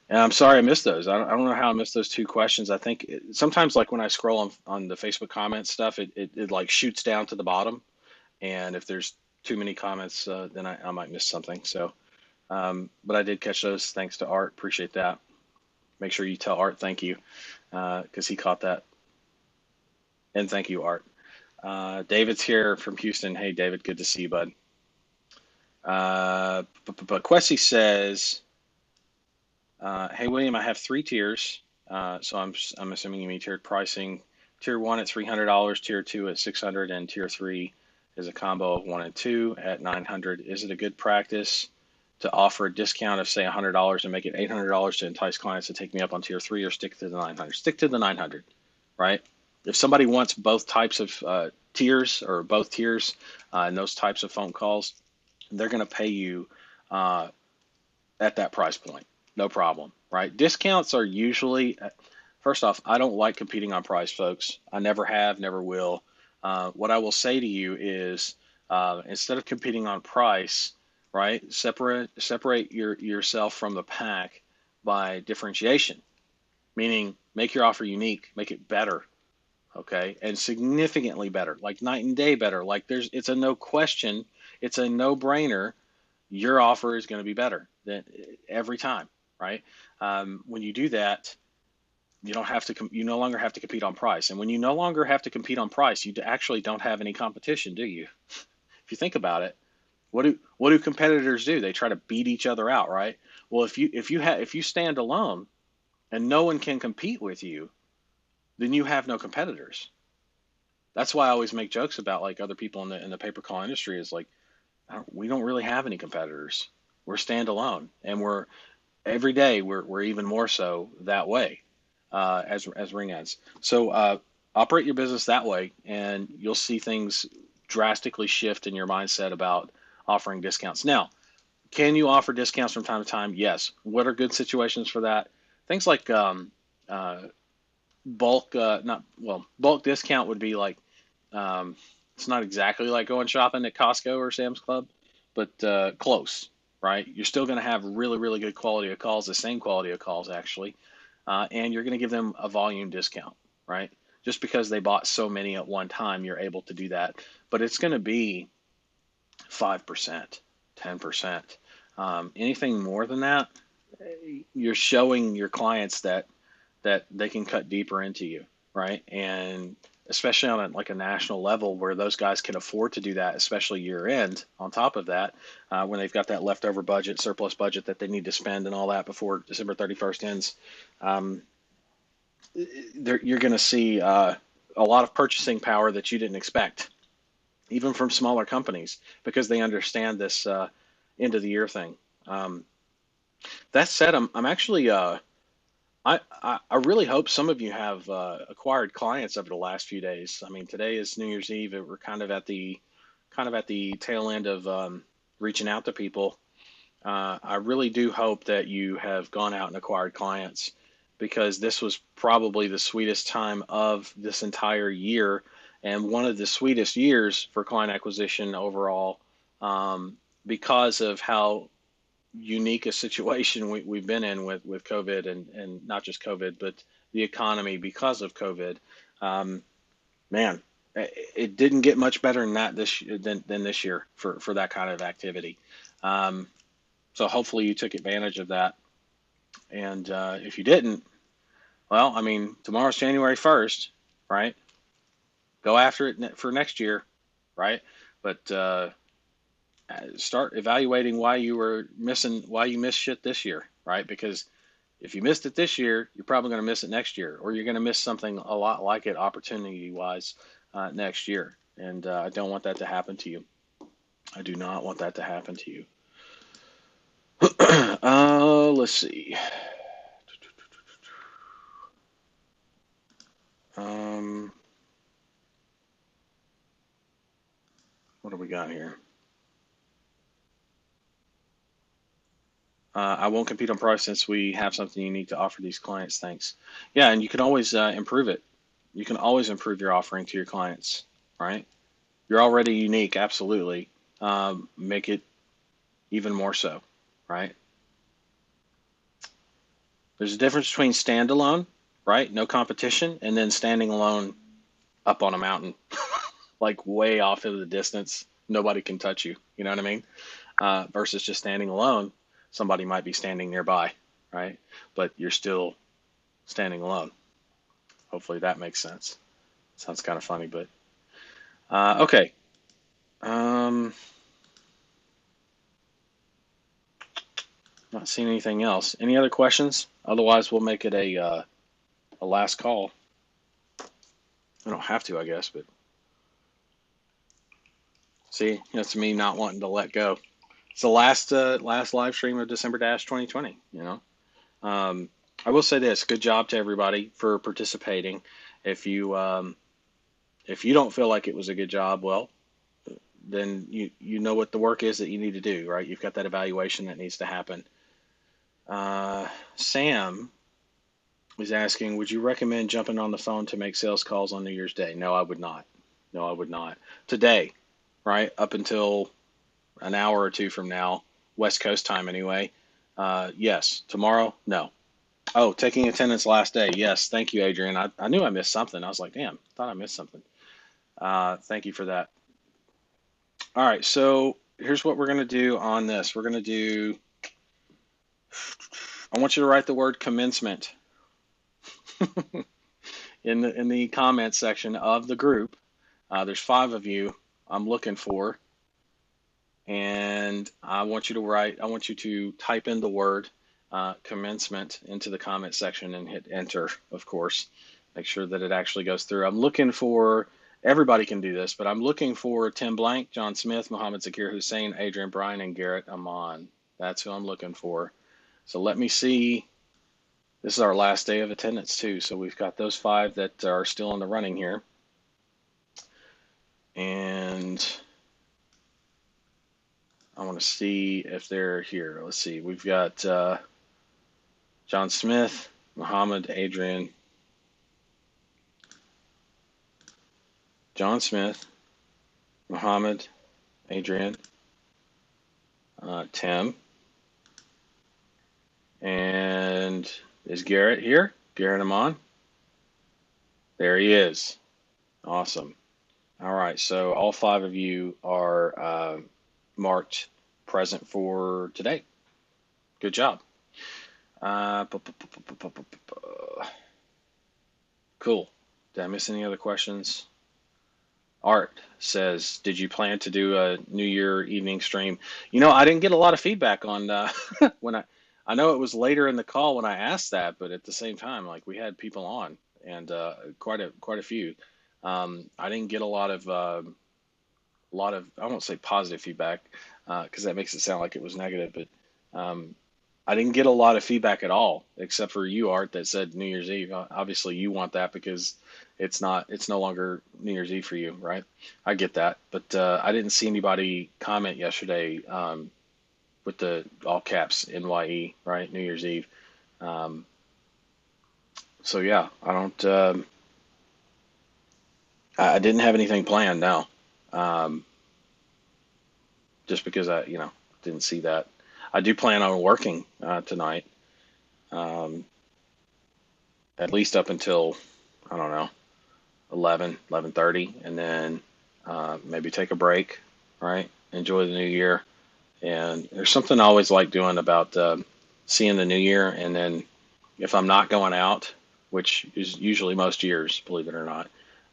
And I'm sorry I missed those. I don't know how I missed those two questions. I think sometimes, like when I scroll on the Facebook comments stuff, it like shoots down to the bottom. And if there's too many comments, then I might miss something. So, but I did catch those. Thanks to Art. Appreciate that. Make sure you tell Art thank you, because he caught that. And thank you, Art. David's here from Houston. Hey, David, good to see you, bud. But Quessy says, hey, William, I have three tiers. So I'm assuming you mean tiered pricing. Tier one at $300, tier two at $600, and tier three is a combo of one and two at $900. Is it a good practice to offer a discount of say $100 and make it $800 to entice clients to take me up on tier three, or stick to the 900? Stick to the 900, right? If somebody wants both types of tiers or both tiers and those types of phone calls, they're going to pay you at that price point, no problem, right? Discounts are usually, first off, I don't like competing on price, folks. I never have, never will. What I will say to you is, instead of competing on price, right, separate yourself from the pack by differentiation, meaning make your offer unique, make it better, okay, and significantly better, like night and day better. Like it's a no question, it's a no brainer. Your offer is going to be better than every time, right? When you do that, you don't have to. You no longer have to compete on price, and when you no longer have to compete on price, you actually don't have any competition, do you? If you think about it, what do competitors do? They try to beat each other out, right? Well, if you stand alone and no one can compete with you, then you have no competitors. That's why I always make jokes about like other people in the pay per call industry is like we don't really have any competitors. We're standalone, and we're every day we're even more so that way as ring ads. So operate your business that way, and you'll see things drastically shift in your mindset about offering discounts. Now, can you offer discounts from time to time? Yes. What are good situations for that? Things like uh, bulk, not well, bulk discount would be like um, it's not exactly like going shopping at Costco or Sam's Club, but close, right? You're still going to have really, really good quality of calls, the same quality of calls actually, and you're going to give them a volume discount, right? Just because they bought so many at one time, you're able to do that, but it's going to be 5%, 10%. Anything more than that, you're showing your clients that they can cut deeper into you, right? And especially on like a national level where those guys can afford to do that, especially year end. On top of that, when they've got that leftover budget, surplus budget that they need to spend and all that before December 31st ends, um, you're going to see a lot of purchasing power that you didn't expect, even from smaller companies, because they understand this end of the year thing. Um, that said, I'm actually I really hope some of you have acquired clients over the last few days. I mean, today is New Year's Eve. We're kind of at the tail end of reaching out to people. I really do hope that you have gone out and acquired clients because this was probably the sweetest time of this entire year and one of the sweetest years for client acquisition overall because of how unique a situation we've been in with COVID and not just COVID, but the economy because of COVID. Um, Man, it didn't get much better than that than this year for that kind of activity. Um, so hopefully you took advantage of that. And if you didn't, well, I mean, tomorrow's January 1st, right? Go after it for next year, right? But start evaluating why you missed shit this year, right? Because if you missed it this year, you're probably going to miss it next year, or you're going to miss something a lot like it opportunity wise next year. And I don't want that to happen to you. I do not want that to happen to you. Let's see. Um, what do we got here? I won't compete on price since we have something unique to offer these clients. Thanks. Yeah, and you can always improve it. You can always improve your offering to your clients, right? You're already unique, absolutely. Make it even more so, right? There's a difference between standalone, right? No competition, and then standing alone up on a mountain, like way off in the distance. Nobody can touch you. You know what I mean? Versus just standing alone. Somebody might be standing nearby, right? But you're still standing alone. Hopefully that makes sense. Sounds kind of funny, but okay. Um, Not seeing anything else. Any other questions? Otherwise, we'll make it a last call. I don't have to, I guess, but see, that's me not wanting to let go. It's the last live stream of December 2020. You know, I will say this: good job to everybody for participating. If you if you don't feel like it was a good job, well, then you know what the work is that you need to do, right? You've got that evaluation that needs to happen. Sam is asking, would you recommend jumping on the phone to make sales calls on New Year's Day? No, I would not. No, I would not. Today, right? Up until an hour or two from now, West Coast time anyway. Yes. Tomorrow, no. Oh, taking attendance last day. Yes. Thank you, Adrian. I knew I missed something. I was like, damn, thought I missed something. Thank you for that. All right. So here's what we're going to do on this. We're going to do, I want you to write the word commencement in the comment section of the group. There's 5 of you I'm looking for, and I want you to type in the word commencement into the comment section and hit enter, of course. Make sure that it actually goes through. I'm looking for everybody can do this, but I'm looking for Tim Blank, John Smith, Mohammed Zakir Hussein, Adrian Bryan, and Garrett Amon. That's who I'm looking for. So let me see. This is our last day of attendance too, so we've got those 5 that are still in the running here. And I want to see if they're here. Let's see. We've got John Smith, Muhammad, Adrian, John Smith, Muhammad, Adrian, Tim, and is Garrett here? Garrett Amon? There he is. Awesome. All right, so all 5 of you are marked present for today. Good job. Cool. Did I miss any other questions? Art says, did you plan to do a New Year evening stream? I didn't get a lot of feedback on when I know it was later in the call when I asked that, but at the same time, like we had people on and quite a few. I didn't get a lot of I won't say positive feedback because that makes it sound like it was negative, but I didn't get a lot of feedback at all, except for you, Art, that said New Year's Eve. Obviously, you want that because it's no longer New Year's Eve for you, right? I get that, but I didn't see anybody comment yesterday with the all caps NYE, right? New Year's Eve. So yeah, I don't. I didn't have anything planned now, just because I, didn't see that. I do plan on working tonight, at least up until, I don't know, 11:30, and then maybe take a break, right? Enjoy the new year. And there's something I always like doing about seeing the new year. And then if I'm not going out, which is usually most years, believe it or not,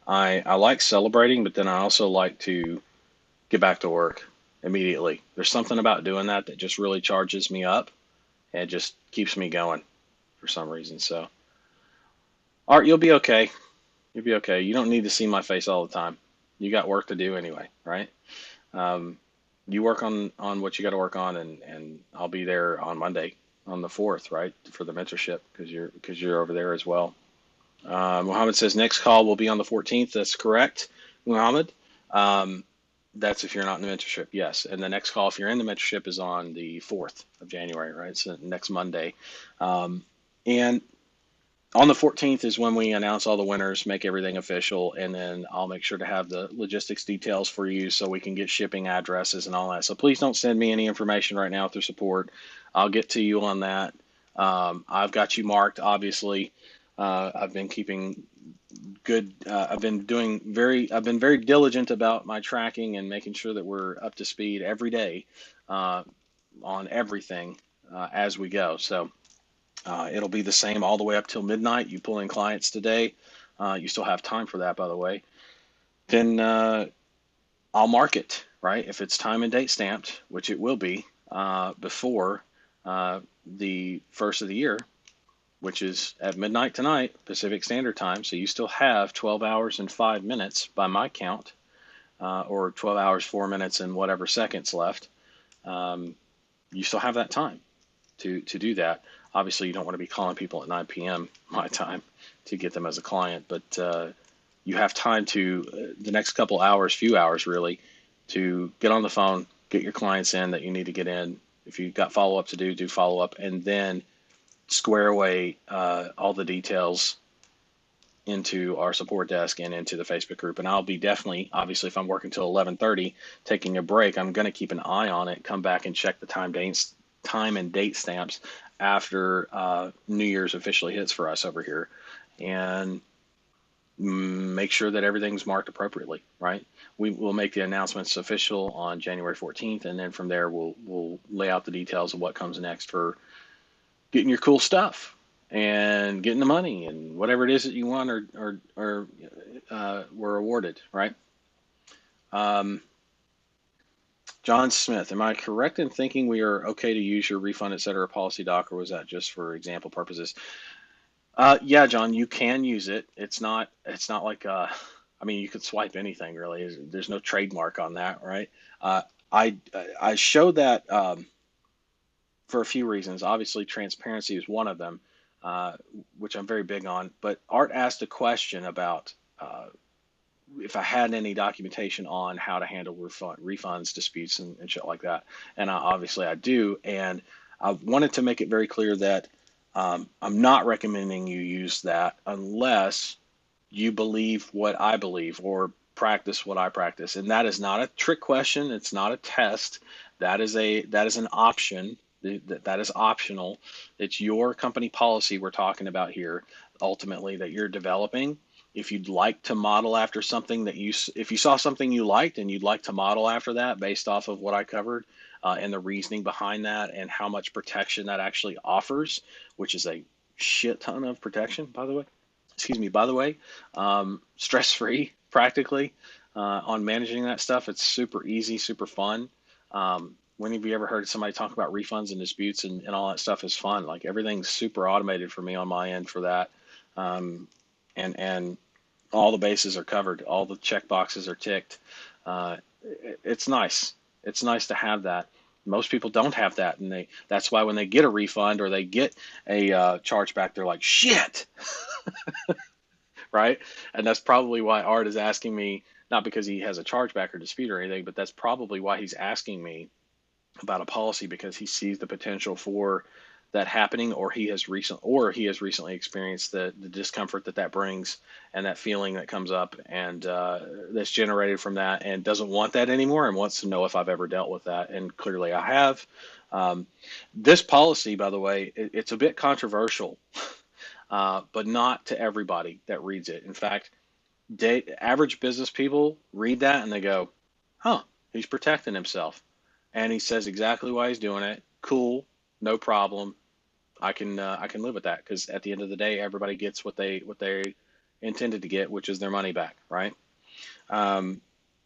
I like celebrating, but then I also like to get back to work immediately. There's something about doing that that just really charges me up and just keeps me going for some reason. So, Art, you'll be okay. You'll be okay. You don't need to see my face all the time. You got work to do anyway, right? Um, you work on what you got to work on, and I'll be there on Monday on the 4th, right, for the mentorship because you're over there as well. Muhammad says next call will be on the 14th. That's correct, Muhammad. That's if you're not in the mentorship, yes. And the next call, if you're in the mentorship, is on the 4th of January, right? So next Monday. And on the 14th is when we announce all the winners, make everything official, and then I'll make sure to have the logistics details for you so we can get shipping addresses and all that. So please don't send me any information right now through support. I'll get to you on that. I've got you marked, obviously. I've been keeping good. I've been very diligent about my tracking and making sure that we're up to speed every day on everything as we go. So it'll be the same all the way up till midnight. You pull in clients today. You still have time for that, by the way. Then I'll mark it, right? If it's time and date stamped, which it will be before the first of the year, which is at midnight tonight, Pacific Standard Time. So you still have 12 hours and 5 minutes by my count, or 12 hours, 4 minutes, and whatever seconds left. You still have that time to do that. Obviously, you don't want to be calling people at 9 p.m. my time to get them as a client, but you have time to, the next couple hours, few hours really, to get on the phone, get your clients in that you need to get in. If you've got follow-up to do follow-up, and then square away all the details into our support desk and into the Facebook group. And I'll be definitely, obviously, if I'm working till 11:30, taking a break, I'm going to keep an eye on it, come back and check the time and date stamps after New Year's officially hits for us over here, and make sure that everything's marked appropriately, right? We will make the announcements official on January 14th, and then from there we'll lay out the details of what comes next for getting your cool stuff and getting the money and whatever it is that you want or were awarded, right? John Smith, am I correct in thinking we are okay to use your refund, et cetera, policy doc, or was that just for example purposes? Yeah, John, you can use it. It's not like I mean, you could swipe anything really. There's no trademark on that, right? Uh, I I show that for a few reasons. Obviously, transparency is one of them, uh, which I'm very big on. But Art asked a question about if I had any documentation on how to handle refunds, disputes, and shit like that. And obviously I do. And I wanted to make it very clear that I'm not recommending you use that unless you believe what I believe or practice what I practice. And that is not a trick question. It's not a test. That is an option. That is optional. It's your company policy we're talking about here, ultimately, that you're developing. If you'd like to model after something if you saw something you liked and you'd like to model after that based off of what I covered and the reasoning behind that and how much protection that actually offers, which is a shit ton of protection, by the way. Excuse me, by the way, stress free practically on managing that stuff. It's super easy, super fun. When have you ever heard somebody talk about refunds and disputes and all that stuff is fun? Like everything's super automated for me on my end for that. Um, and all the bases are covered, all the check boxes are ticked. It's nice. It's nice to have that. Most people don't have that, and that's why when they get a refund or they get a chargeback, they're like, shit, right? And that's probably why Art is asking me, not because he has a chargeback or dispute or anything, but that's probably why he's asking me about a policy, because he sees the potential for that happening, or he has recently experienced the discomfort that brings and that feeling that comes up and that's generated from that, and doesn't want that anymore and wants to know if I've ever dealt with that, and clearly I have. This policy, by the way, it's a bit controversial, but not to everybody that reads it. In fact, average business people read that and they go, huh, he's protecting himself. And he says exactly why he's doing it. Cool, no problem. I can live with that, because at the end of the day, everybody gets what they intended to get, which is their money back, right? Um,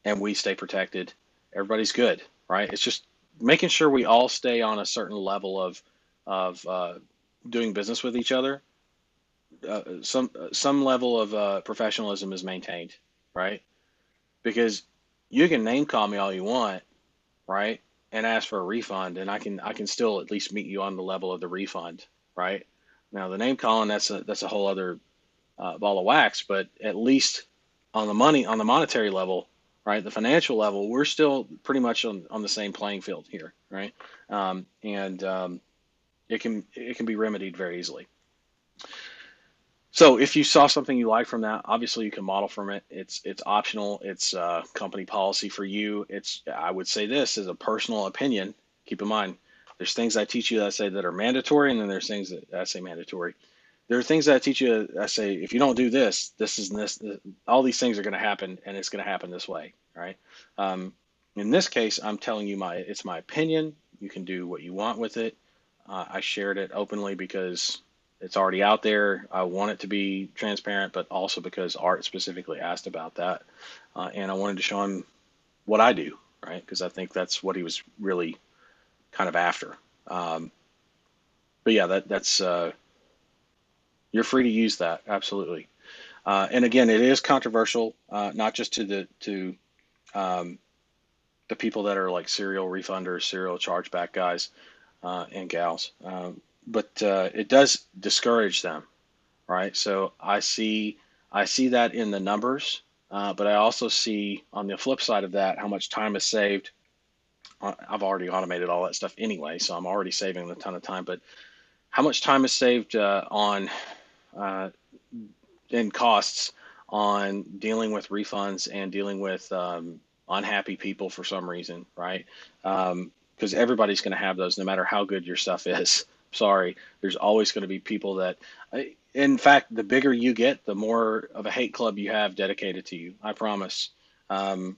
and we stay protected. Everybody's good, right? It's just making sure we all stay on a certain level of doing business with each other. Some level of professionalism is maintained, right? Because you can name call me all you want, right? And ask for a refund, and I can still at least meet you on the level of the refund, right? Now the name calling, that's a whole other ball of wax, but at least on the monetary level, right, the financial level, we're still pretty much on the same playing field here, right? And it can be remedied very easily. So if you saw something you like from that, obviously you can model from it. It's optional. It's company policy for you. I would say this is a personal opinion. Keep in mind, there's things I teach you that I say that are mandatory, and then there's things that I say mandatory. There are things that I teach you that I say if you don't do this, all these things are going to happen, and it's going to happen this way, right? Um, in this case, I'm telling you it's my opinion. You can do what you want with it. I shared it openly because it's already out there. I want it to be transparent, but also because Art specifically asked about that. And I wanted to show him what I do, right? Because I think that's what he was really kind of after. Um, but yeah, that's you're free to use that, absolutely. And again, it is controversial, not just um, the people that are like serial refunders, serial chargeback guys and gals, but it does discourage them, right? So I see that in the numbers, but I also see on the flip side of that how much time is saved. I've already automated all that stuff anyway, so I'm already saving a ton of time. But how much time is saved on uh, in costs on dealing with refunds and dealing with unhappy people for some reason, right? Because everybody's going to have those, no matter how good your stuff is. Sorry, there's always going to be people that, in fact, the bigger you get, the more of a hate club you have dedicated to you. I promise. Um,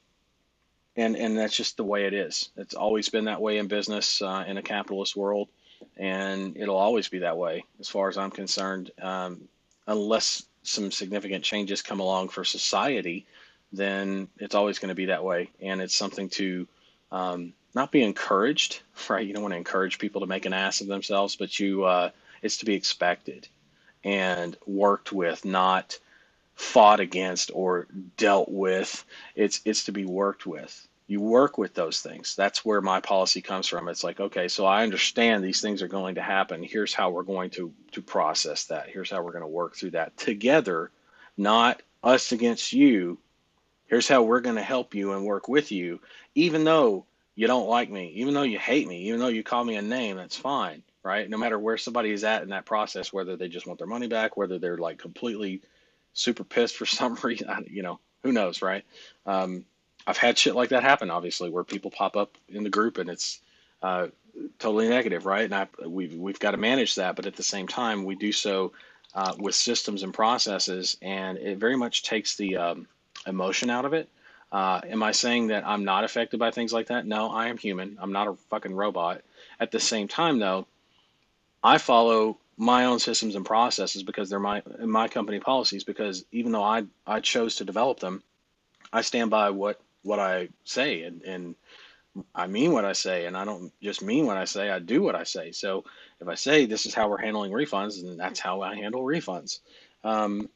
and that's just the way it is. It's always been that way in business in a capitalist world, and it'll always be that way as far as I'm concerned, unless some significant changes come along for society, then it's always going to be that way, and it's something to not be encouraged, right? You don't want to encourage people to make an ass of themselves, but it's to be expected and worked with, not fought against or dealt with. It's to be worked with. You work with those things. That's where my policy comes from. It's like, okay, so I understand these things are going to happen. Here's how we're going to process that. Here's how we're going to work through that together, not us against you. Here's how we're going to help you and work with you, even though you don't like me, even though you hate me, even though you call me a name, that's fine, right? No matter where somebody is at in that process, whether they just want their money back, whether they're like completely super pissed for some reason, who knows, right? Um, I've had shit like that happen, obviously, where people pop up in the group and it's uh, totally negative, right? And we've got to manage that, but at the same time, we do so with systems and processes, and it very much takes the emotion out of it. Am I saying that I'm not affected by things like that? No, I am human. I'm not a fucking robot. At the same time, though, I follow my own systems and processes because they're my company policies. Because even though I chose to develop them, I stand by what I say, and I mean what I say, and I don't just mean what I say. I do what I say. So if I say this is how we're handling refunds, then that's how I handle refunds. Um,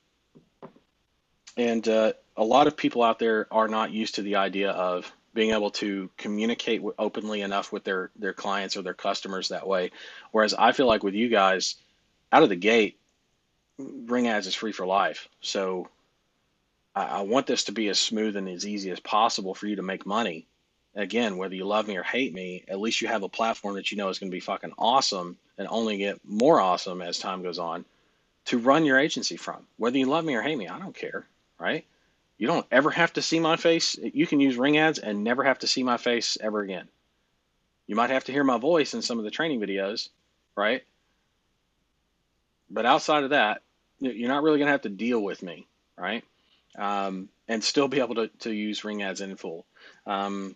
and a lot of people out there are not used to the idea of being able to communicate openly enough with their clients or their customers that way. Whereas I feel like with you guys, out of the gate, Ring Ads is free for life. So I want this to be as smooth and as easy as possible for you to make money. Again, whether you love me or hate me, at least you have a platform that you know is going to be fucking awesome and only get more awesome as time goes on to run your agency from. Whether you love me or hate me, I don't care, right? You don't ever have to see my face. You can use Ring Ads and never have to see my face ever again. You might have to hear my voice in some of the training videos, right? But outside of that, you're not really going to have to deal with me, right? And still be able to use Ring Ads in full. Um,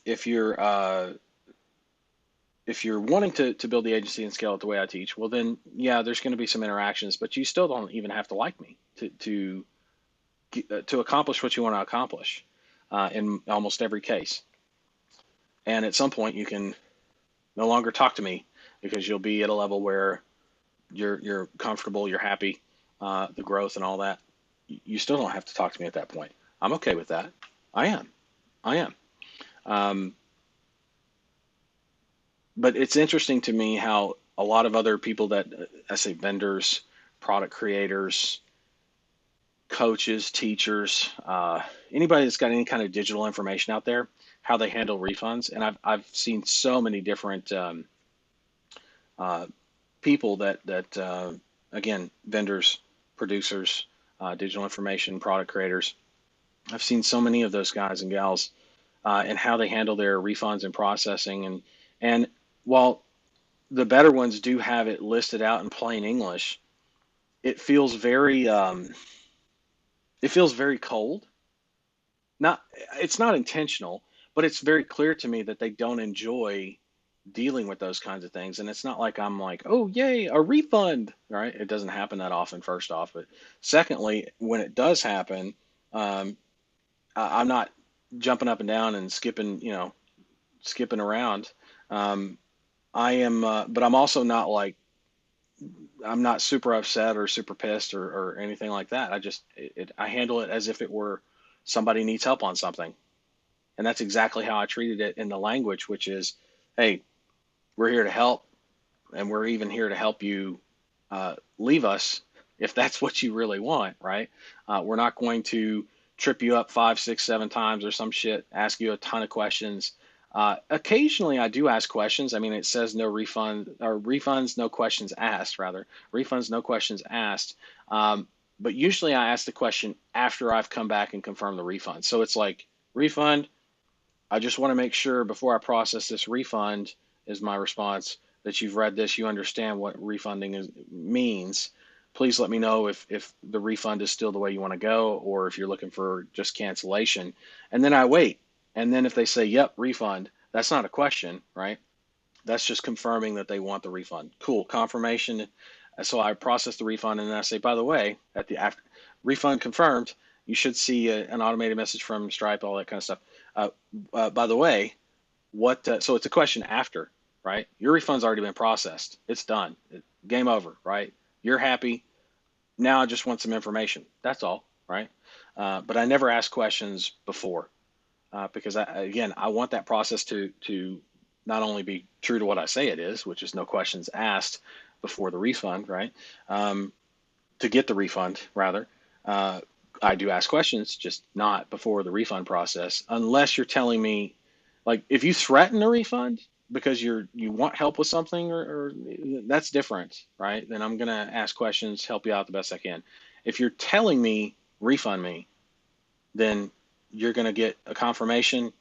if you're if you're wanting to build the agency and scale it the way I teach, well then yeah, there's going to be some interactions, but you still don't even have to like me to accomplish what you want to accomplish in almost every case. And at some point, you can no longer talk to me because you'll be at a level where you're comfortable, you're happy, the growth and all that. You still don't have to talk to me at that point. I'm okay with that. I am. I am. Um, but it's interesting to me how a lot of other people that I say vendors, product creators, coaches, teachers, anybody that's got any kind of digital information out there, how they handle refunds. And I've seen so many different uh, people that again, vendors, producers, digital information, product creators. I've seen so many of those guys and gals and how they handle their refunds and processing. And while the better ones do have it listed out in plain English, it feels very cold. Not It's not intentional, but it's very clear to me that they don't enjoy dealing with those kinds of things. And it's not like I'm like, oh yay, a refund, right? It doesn't happen that often, first off. But secondly, when it does happen, um, I'm not jumping up and down and skipping around. Um, I am, but I'm also not like I'm not super upset or super pissed or anything like that. I handle it as if it were somebody needs help on something. And that's exactly how I treated it in the language, which is, hey, we're here to help, and we're even here to help you leave us if that's what you really want, right? We're not going to trip you up 5, 6, 7 times or some shit, ask you a ton of questions. Occasionally, I do ask questions. I mean, it says no refund or refunds, no questions asked, rather. Refunds, no questions asked. But usually I ask the question after I've come back and confirmed the refund. So it's like, refund, I just want to make sure before I process this refund, is my response, that you've read this, you understand what means. Please let me know if the refund is still the way you want to go or if you're looking for just cancellation. And then I wait. And then if they say, yep, refund, that's not a question, right? That's just confirming that they want the refund. Cool, confirmation. So I process the refund and then I say, by the way, at the after refund confirmed, you should see an automated message from Stripe, all that kind of stuff. By the way, so it's a question after, right? Your refund's already been processed. It's done. Game over, right? You're happy. Now I just want some information. That's all, right? But I never ask questions before because again, I want that process to not only be true to what I say it is, which is no questions asked before the refund, right? To get the refund, rather. Uh, I do ask questions, just not before the refund process, unless you're telling me, like, if you threaten a refund because you want help with something, or that's different, right? Then I'm gonna ask questions, help you out the best I can. If you're telling me refund me, then you're gonna get a confirmation,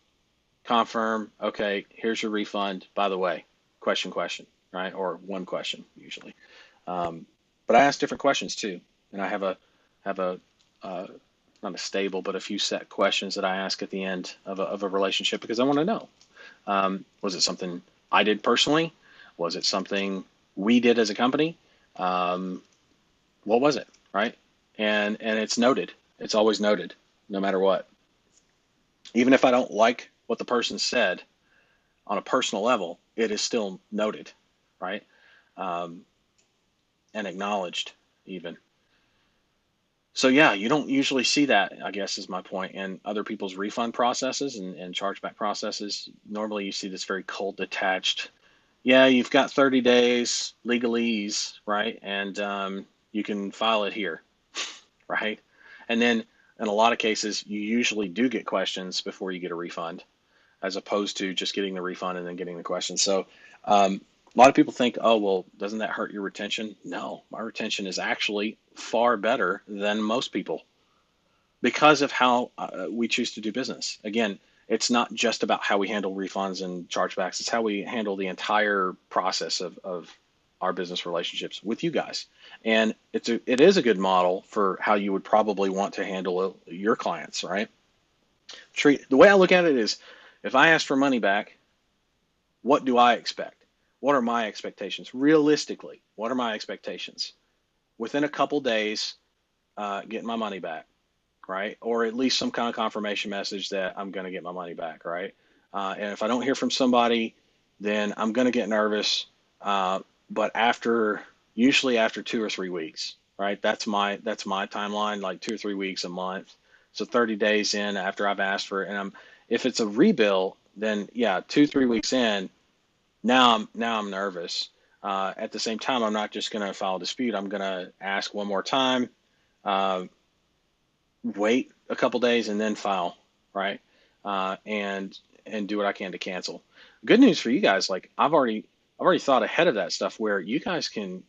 confirm, okay, here's your refund. By the way, question, right? Or one question usually. Um, but I ask different questions too, and I have a uh, not a stable, but a few set questions that I ask at the end of a relationship because I want to know. Was it something I did personally? Was it something we did as a company? Um, what was it, right? And it's noted. It's always noted, no matter what. Even if I don't like what the person said on a personal level, it is still noted, right? Um, and acknowledged even. So yeah, you don't usually see that, I guess is my point, in other people's refund processes and chargeback processes. Normally you see this very cold, detached, yeah, you've got 30 days legalese, right? And you can file it here, right? And then in a lot of cases, you usually do get questions before you get a refund, as opposed to just getting the refund and then getting the questions. So a lot of people think, oh, well, doesn't that hurt your retention? No, my retention is actually far better than most people because of how we choose to do business. Again, it's not just about how we handle refunds and chargebacks, it's how we handle the entire process of our business relationships with you guys. And it is a good model for how you would probably want to handle your clients, right? The way I look at it is, if I ask for money back, what do I expect? What are my expectations? Realistically, what are my expectations? Within a couple days, getting my money back, right? Or at least some kind of confirmation message that I'm going to get my money back, right? And if I don't hear from somebody, then I'm going to get nervous. But usually after 2 or 3 weeks, right? That's my timeline, like 2 or 3 weeks, a month. So 30 days in after I've asked for it, and if it's a rebill, then yeah, 2 3 weeks in, now I'm nervous. At the same time, I'm not just going to file a dispute. I'm going to ask one more time. Uh, Wait a couple days and then file, right? And do what I can to cancel. Good news for you guys, like I've already thought ahead of that stuff where you guys can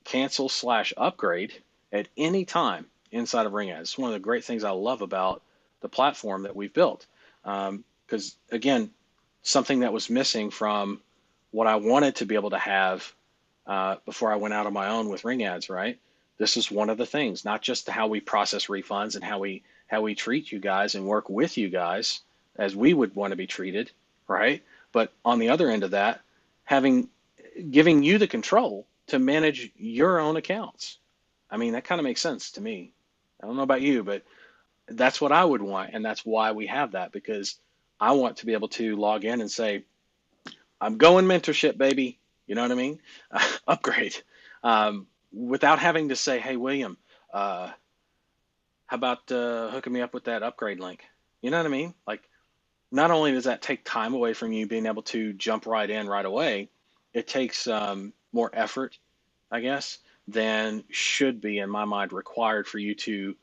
cancel slash upgrade at any time inside of Ring Ads. It's one of the great things I love about the platform that we've built. Because again, something that was missing from what I wanted to be able to have before I went out on my own with Ring Ads, right? This is one of the things, not just how we process refunds and how we treat you guys and work with you guys as we would want to be treated, right? But on the other end of that, having giving you the control to manage your own accounts. I mean, that kind of makes sense to me. I don't know about you, but that's what I would want, and that's why we have that, because I want to be able to log in and say, I'm going mentorship, baby. You know what I mean? Upgrade. Without having to say, hey, William, uh, how about hooking me up with that upgrade link? You know what I mean? Like, not only does that take time away from you being able to jump right in right away, it takes more effort, I guess, than should be, in my mind, required for you to,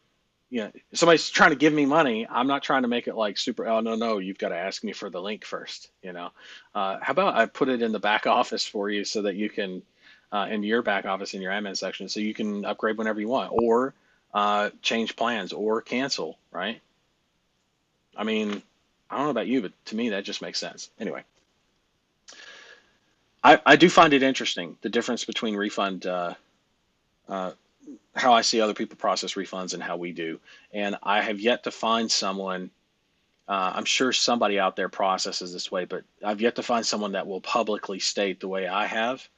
if somebody's trying to give me money, I'm not trying to make it like super, oh, no, no, you've got to ask me for the link first. How about I put it in the back office for you so that you can, in your back office, in your admin section, so you can upgrade whenever you want, or change plans or cancel, right? I mean, I don't know about you, but to me, that just makes sense. Anyway, I do find it interesting, the difference between refund, uh, how I see other people process refunds and how we do. And I have yet to find someone, I'm sure somebody out there processes this way, but I've yet to find someone that will publicly state the way I have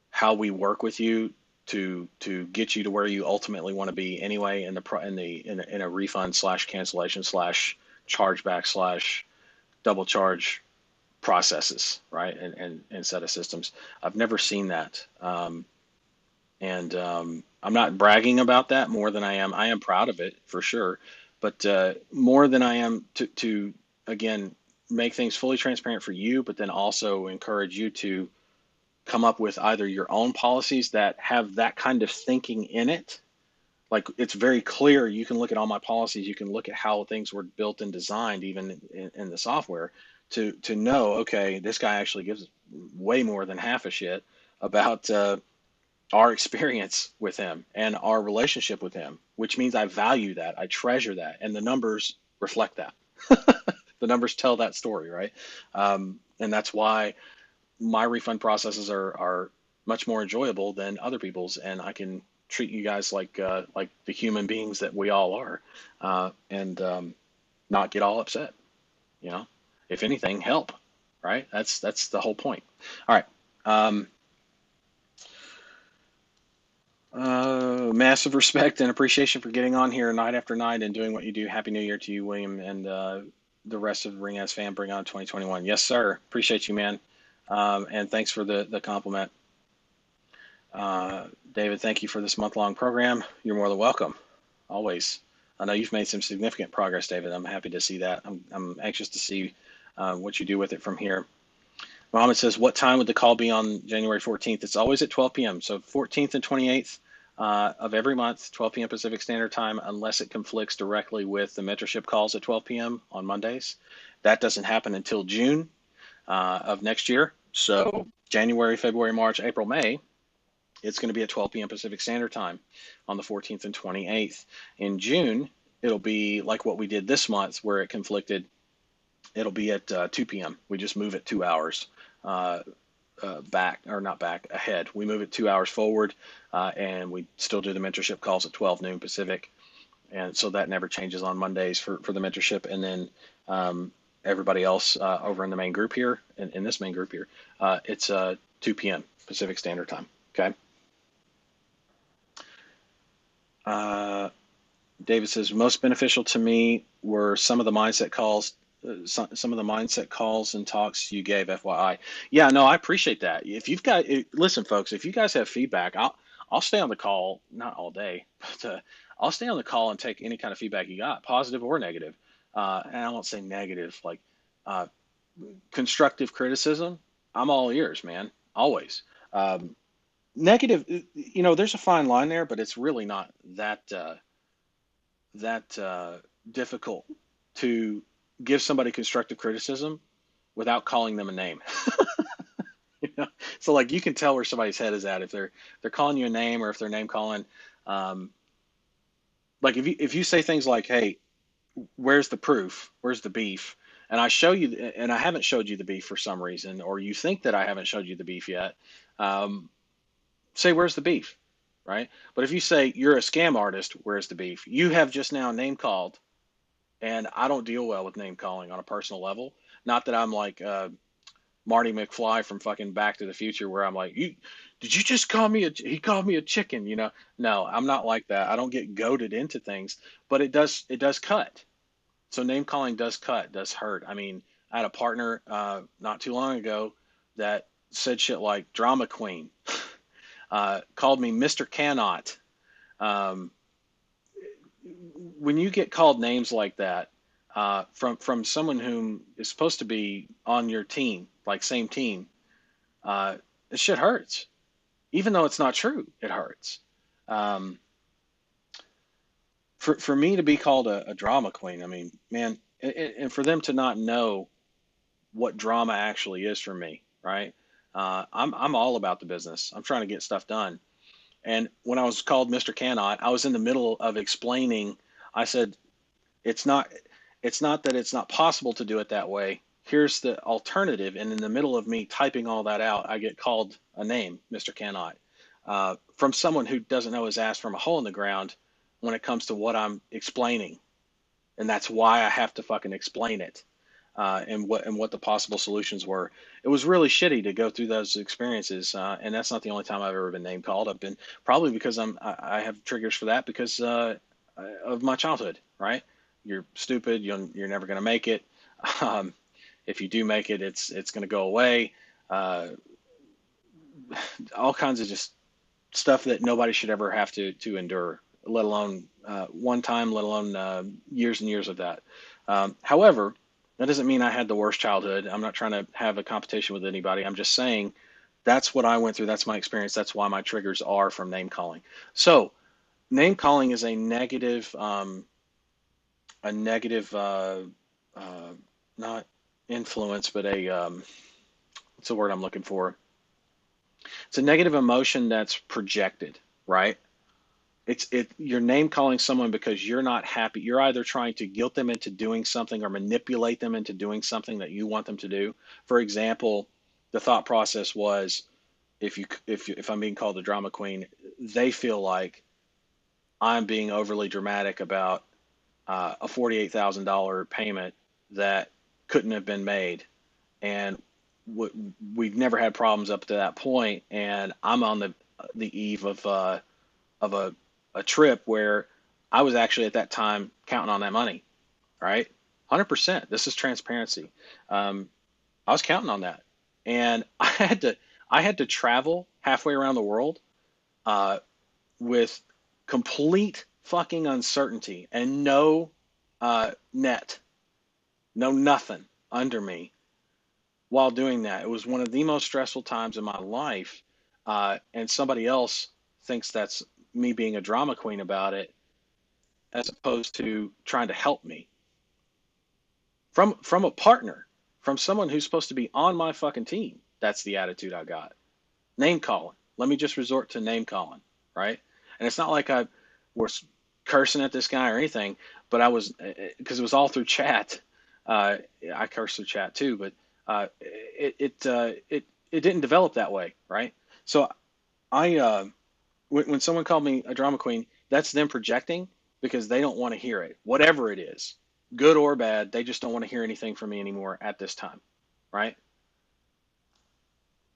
how we work with you to get you to where you ultimately want to be anyway in a refund slash cancellation slash chargeback slash double charge processes, right? And set of systems. I've never seen that. And I'm not bragging about that more than I am proud of it for sure, but more than I am to again make things fully transparent for you, but then also encourage you to come up with either your own policies that have that kind of thinking in it. Like it's very clear. You can look at all my policies. You can look at how things were built and designed, even in the software, to know. Okay, this guy actually gives way more than half a shit about our experience with him and our relationship with him, which means I value that, I treasure that, and the numbers reflect that. The numbers tell that story, right? And that's why my refund processes are much more enjoyable than other people's, and I can treat you guys like the human beings that we all are, and not get all upset. You know, if anything, help. Right? That's the whole point. All right. Massive respect and appreciation for getting on here night after night and doing what you do. Happy New Year to you, William, and the rest of the Ring Ass fam. Bring on 2021. Yes, sir. Appreciate you, man. And thanks for the compliment. David, thank you for this month-long program. You're more than welcome. Always. I know you've made some significant progress, David. I'm happy to see that. I'm anxious to see what you do with it from here. Mohammed says, what time would the call be on January 14th? It's always at 12 p.m. So 14th and 28th of every month, 12 p.m. Pacific Standard Time, unless it conflicts directly with the mentorship calls at 12 p.m. on Mondays. That doesn't happen until June of next year. So January, February, March, April, May, it's going to be at 12 p.m. Pacific Standard Time on the 14th and 28th. In June, it'll be like what we did this month where it conflicted. It'll be at 2 p.m. We just move it 2 hours back, or not back, ahead. We move it 2 hours forward, and we still do the mentorship calls at 12 noon Pacific. And so that never changes on Mondays for the mentorship. And then everybody else over in the main group here, in this main group here, it's 2 p.m. Pacific Standard Time. Okay. David says, most beneficial to me were some of the mindset calls, some of the mindset calls and talks you gave, FYI. Yeah, no, I appreciate that. If you've got, listen, folks, if you guys have feedback, I'll stay on the call, not all day, but I'll stay on the call and take any kind of feedback you got, positive or negative. And I won't say negative, like uh, constructive criticism. I'm all ears, man, always. Negative, there's a fine line there, but it's really not that difficult to give somebody constructive criticism without calling them a name. You know? So like you can tell where somebody's head is at if they're calling you a name or if they're name calling. Um, like if you say things like, "Hey, where's the proof? Where's the beef?" And I show you, and I haven't showed you the beef for some reason, or you think that I haven't showed you the beef yet. Um, Say, where's the beef, right? But if you say you're a scam artist, where's the beef? You have just now name called, and I don't deal well with name calling on a personal level. Not that I'm like Marty McFly from fucking Back to the Future, where I'm like, you did you just call me he called me a chicken, you know? No, I'm not like that. I don't get goaded into things, but it does cut. So name calling does cut, does hurt. I mean, I had a partner not too long ago that said shit like drama queen, called me Mr. Cannot. Um, when you get called names like that from someone whom is supposed to be on your team, like same team, this shit hurts. Even though it's not true, it hurts. Um, for me to be called a drama queen, I mean, man, and for them to not know what drama actually is for me, right? I'm all about the business. I'm trying to get stuff done. And when I was called Mr. Cannot, I was in the middle of explaining. I said, it's not it's not that it's not possible to do it that way. Here's the alternative. And in the middle of me typing all that out, I get called a name, Mr. Cannot, from someone who doesn't know his ass from a hole in the ground when it comes to what I'm explaining. And that's why I have to fucking explain it. And what the possible solutions were. It was really shitty to go through those experiences, and that's not the only time I've ever been name called. I've been probably because I have triggers for that because of my childhood. Right? You're stupid. You're never going to make it. Um, if you do make it, it's going to go away. Uh, all kinds of just stuff that nobody should ever have to endure, let alone one time, let alone years and years of that. However, that doesn't mean I had the worst childhood. I'm not trying to have a competition with anybody. I'm just saying that's what I went through. That's my experience. That's why my triggers are from name calling. So name calling is a negative, uh, not influence, but what's the word I'm looking for? It's a negative emotion that's projected, right? You're name calling someone because you're not happy. You're either trying to guilt them into doing something or manipulate them into doing something that you want them to do. For example, the thought process was if I'm being called the drama queen, they feel like I'm being overly dramatic about a $48,000 payment that couldn't have been made, and we've never had problems up to that point, and I'm on the eve of a trip where I was actually at that time counting on that money, right? 100%. This is transparency. I was counting on that, and I had to travel halfway around the world uh, with complete fucking uncertainty and no net, no nothing under me while doing that. It was one of the most stressful times in my life, and somebody else thinks that's me being a drama queen about it, as opposed to trying to help me from a partner, from someone who's supposed to be on my fucking team. That's the attitude I got. Name calling. Let me just resort to name calling, right? And it's not like I was cursing at this guy or anything, but I was, because it was all through chat. I curse through chat too, but it didn't develop that way, right? So I when someone called me a drama queen, that's them projecting because they don't want to hear it, whatever it is, good or bad. They just don't want to hear anything from me anymore at this time, right?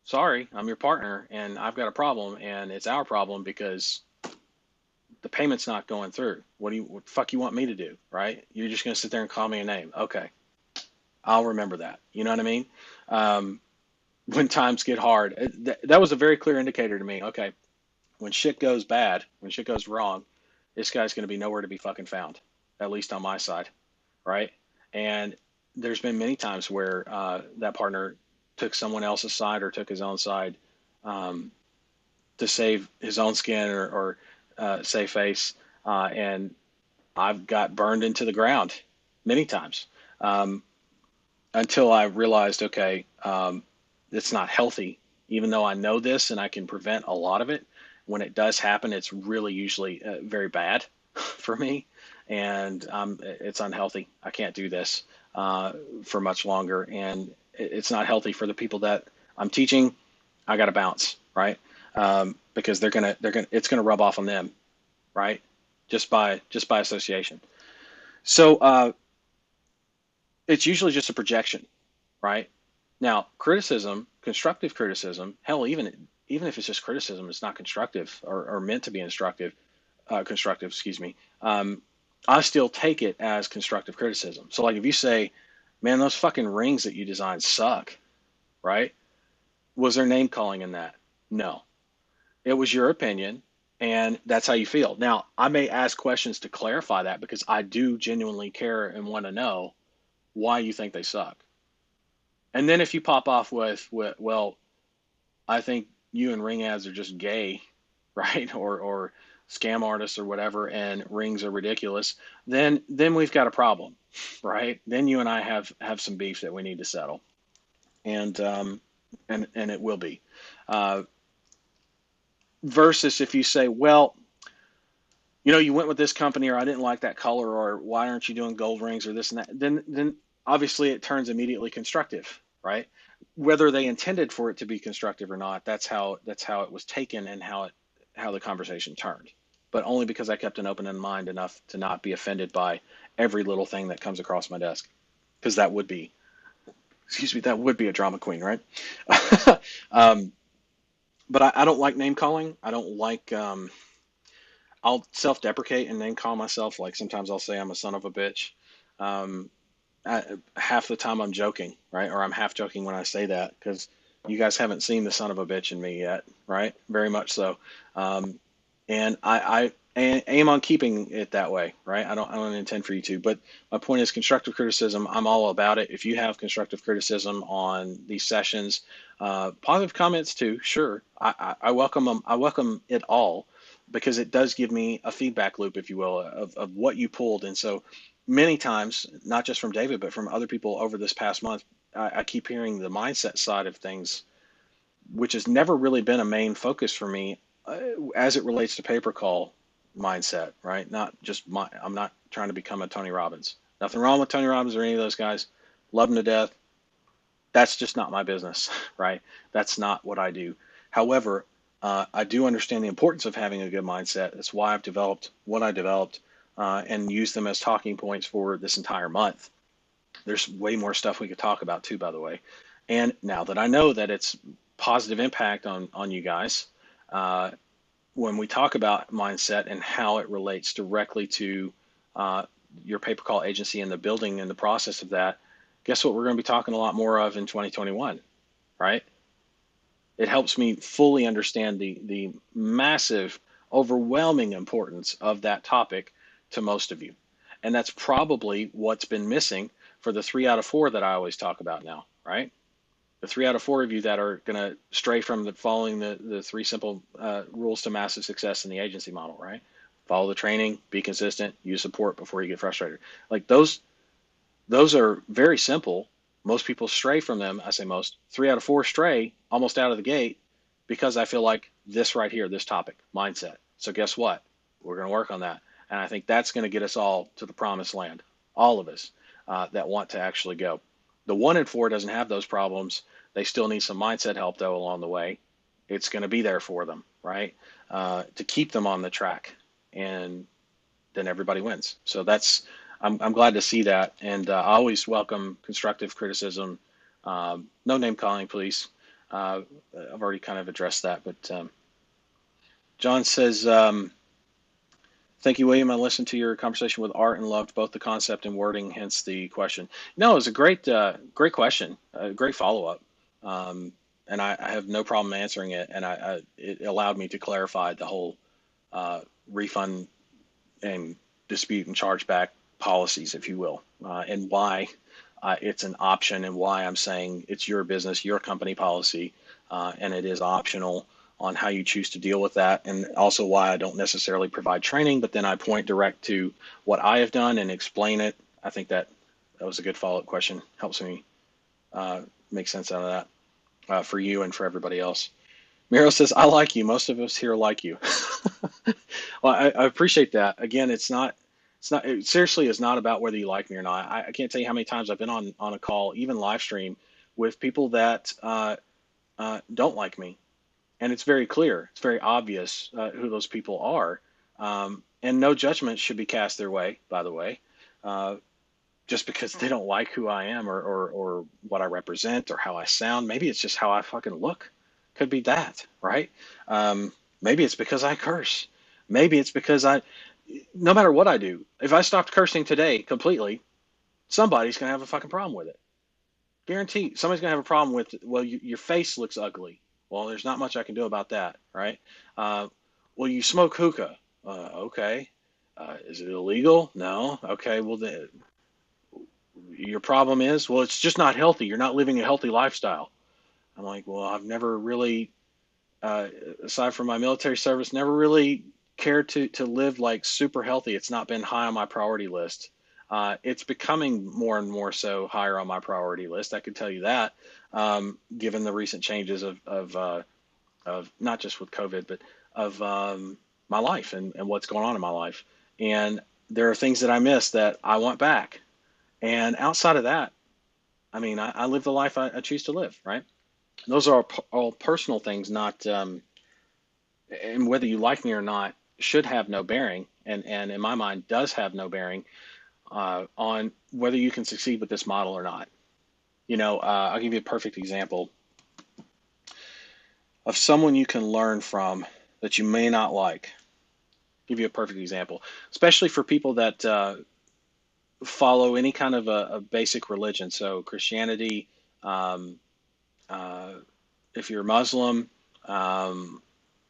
Sorry, I'm your partner and I've got a problem, and it's our problem because the payment's not going through. What the fuck you want me to do, right? You're just gonna sit there and call me a name. Okay, I'll remember that. You know what I mean? Um, when times get hard, that was a very clear indicator to me. Okay, when shit goes bad, when shit goes wrong, this guy's gonna be nowhere to be fucking found, at least on my side, right? And there's been many times where that partner took someone else's side or took his own side, um, to save his own skin or save face. And I've got burned into the ground many times, um, until I realized, okay, it's not healthy. Even though I know this and I can prevent a lot of it, when it does happen, it's really usually very bad for me, and it's unhealthy. I can't do this for much longer, and it's not healthy for the people that I'm teaching. I got to bounce, right? Because it's gonna rub off on them, right? Just by association. So it's usually just a projection, right? Now, criticism, constructive criticism, hell, even if it's just criticism, it's not constructive or meant to be instructive, constructive, excuse me. I still take it as constructive criticism. So, like, if you say, "Man, those fucking rings that you designed suck," right? Was there name calling in that? No, it was your opinion, and that's how you feel. Now, I may ask questions to clarify that because I do genuinely care and want to know why you think they suck. And then if you pop off with well, I think you and ring ads are just gay, right? Or scam artists or whatever, and rings are ridiculous, then we've got a problem, right? Then you and I have some beef that we need to settle, and and it will be. Uh, Versus if you say, well, you went with this company, or I didn't like that color, or why aren't you doing gold rings or this and that, then obviously it turns immediately constructive, right? Whether they intended for it to be constructive or not, that's how it was taken, and how the conversation turned. But only because I kept an open mind enough to not be offended by every little thing that comes across my desk, because that would be, excuse me, that would be a drama queen, right? um, but I don't like name calling. I don't like. I'll self-deprecate and name call myself. Like, sometimes I'll say I'm a son of a bitch. Um, half the time I'm joking, right? Or I'm half joking when I say that, because You guys haven't seen the son of a bitch in me yet, right? Very much so. Um, and I aim on keeping it that way, right? I don't intend for you to, but my point is constructive criticism. I'm all about it. If you have constructive criticism on these sessions, positive comments too, sure. I welcome them. I welcome it all because it does give me a feedback loop, if you will, of what you pulled. And so many times, not just from David, but from other people over this past month, I keep hearing the mindset side of things, which has never really been a main focus for me as it relates to pay per call mindset, right? Not just I'm not trying to become a Tony Robbins. Nothing wrong with Tony Robbins or any of those guys. Love them to death. That's just not my business, right? That's not what I do. However, I do understand the importance of having a good mindset. That's why I've developed what I developed and used them as talking points for this entire month. There's way more stuff we could talk about too, by the way. And now that I know that it's positive impact on you guys, uh, when we talk about mindset and how it relates directly to uh, your pay per call agency and the building and the process of that, guess what we're going to be talking a lot more of in 2021, right? It helps me fully understand the massive, overwhelming importance of that topic to most of you. And that's probably what's been missing for the 3 out of 4 that I always talk about now, right? The 3 out of 4 of you that are going to stray from following the 3 simple rules to massive success in the agency model, right? Follow the training, be consistent, use support before you get frustrated. Like those are very simple. Most people stray from them. I say most. 3 out of 4 stray almost out of the gate because I feel like this right here, this topic, mindset. So guess what? We're going to work on that. And I think that's going to get us all to the promised land, all of us that want to actually go. The 1 in 4 doesn't have those problems. They still need some mindset help, though, along the way. It's going to be there for them, right? To keep them on the track. And then everybody wins. So I'm glad to see that. And I always welcome constructive criticism. No name calling, please. I've already kind of addressed that. But John says, thank you, William. I listened to your conversation with Art and loved both the concept and wording, hence the question. No, it was a great question, a great follow-up. And I have no problem answering it. And it allowed me to clarify the whole refund and dispute and chargeback policies, if you will, and why it's an option and why I'm saying it's your business, your company policy, and it is optional on how you choose to deal with that, and also why I don't necessarily provide training, but then I point direct to what I have done and explain it. I think that was a good follow-up question. Helps me make sense out of that for you and for everybody else. Miro says, I like you. Most of us here like you. Well, I appreciate that. Again, it seriously is not about whether you like me or not. I can't tell you how many times I've been on a call, even live stream, with people that don't like me. And it's very clear, it's very obvious who those people are. And no judgment should be cast their way, by the way, just because they don't like who I am or what I represent or how I sound. Maybe it's just how I fucking look. Could be that, right? Maybe it's because I curse. Maybe it's because no matter what I do, if I stopped cursing today completely, somebody's going to have a fucking problem with it. Guarantee somebody's going to have a problem with, well, your face looks ugly. Well, there's not much I can do about that, right? Well, you smoke hookah. Okay. Is it illegal? No. Okay. Well, your problem is, well, it's just not healthy. You're not living a healthy lifestyle. I'm like, well, I've never really, aside from my military service, never really cared to live like super healthy. It's not been high on my priority list. It's becoming more and more so higher on my priority list. I could tell you that, given the recent changes of not just with COVID, but of my life and what's going on in my life. And there are things that I miss that I want back. And outside of that, I mean, I live the life I choose to live, right? Those are all personal things, not, and whether you like me or not should have no bearing, and in my mind does have no bearing on whether you can succeed with this model or not. I'll give you a perfect example of someone you can learn from that you may not like. Give you a perfect example, especially for people that follow any kind of a basic religion. So Christianity, Muslim,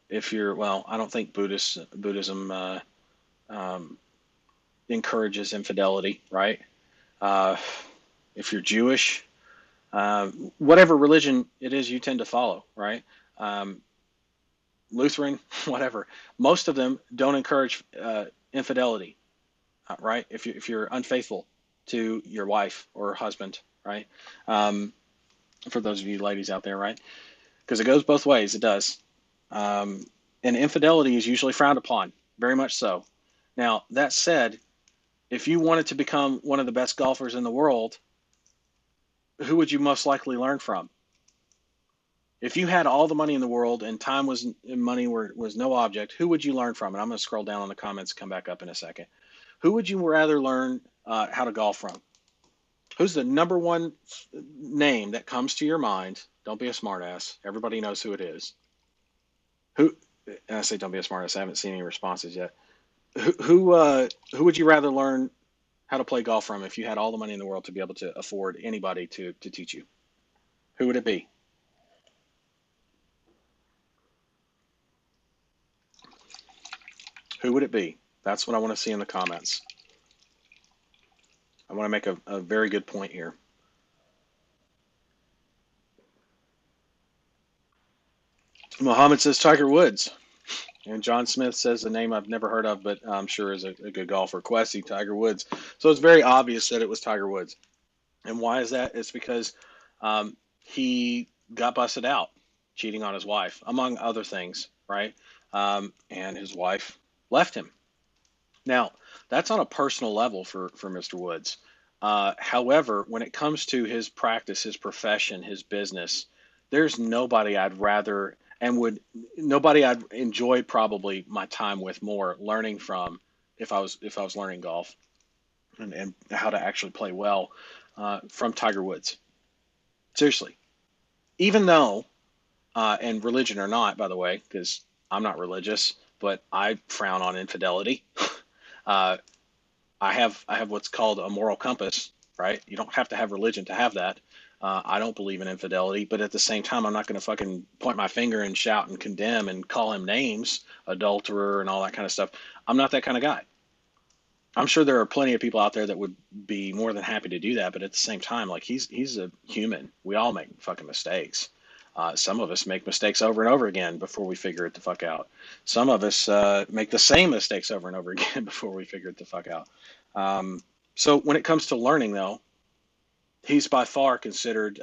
if you're, well, I don't think Buddhism encourages infidelity, right? Uh, if you're Jewish, whatever religion it is you tend to follow, right? Um, Lutheran, whatever. Most of them don't encourage infidelity, right? If you're unfaithful to your wife or husband, right? Um, for those of you ladies out there, right? Because it goes both ways. It does. Um, and infidelity is usually frowned upon, very much so. Now, that said, if you wanted to become one of the best golfers in the world, who would you most likely learn from? If you had all the money in the world and time was money was no object, who would you learn from? And I'm going to scroll down on the comments, come back up in a second. Who would you rather learn how to golf from? Who's the number one name that comes to your mind? Don't be a smartass. Everybody knows who it is. Who? And I say don't be a smartass. I haven't seen any responses yet. Who would you rather learn how to play golf from if you had all the money in the world to be able to afford anybody to teach you? Who would it be? Who would it be? That's what I want to see in the comments. I want to make a very good point here. Muhammad says Tiger Woods. And John Smith says a name I've never heard of, but I'm sure is a good golfer. Quessy, Tiger Woods. So it's very obvious that it was Tiger Woods. And why is that? It's because he got busted out cheating on his wife, among other things, right? And his wife left him. Now, that's on a personal level for Mr. Woods. However, when it comes to his practice, his profession, his business, there's nobody I'd rather and would nobody I'd enjoy probably my time with more learning from if I was learning golf and how to actually play well from Tiger Woods. Seriously, even though and religion or not, by the way, because I'm not religious, but I frown on infidelity. uh, I have what's called a moral compass, right? You don't have to have religion to have that. I don't believe in infidelity, but at the same time, I'm not going to fucking point my finger and shout and condemn and call him names, adulterer and all that kind of stuff. I'm not that kind of guy. I'm sure there are plenty of people out there that would be more than happy to do that, but at the same time, like he's a human. We all make fucking mistakes. Some of us make mistakes over and over again before we figure it the fuck out. Some of us make the same mistakes over and over again before we figure it the fuck out. So when it comes to learning, though, he's by far considered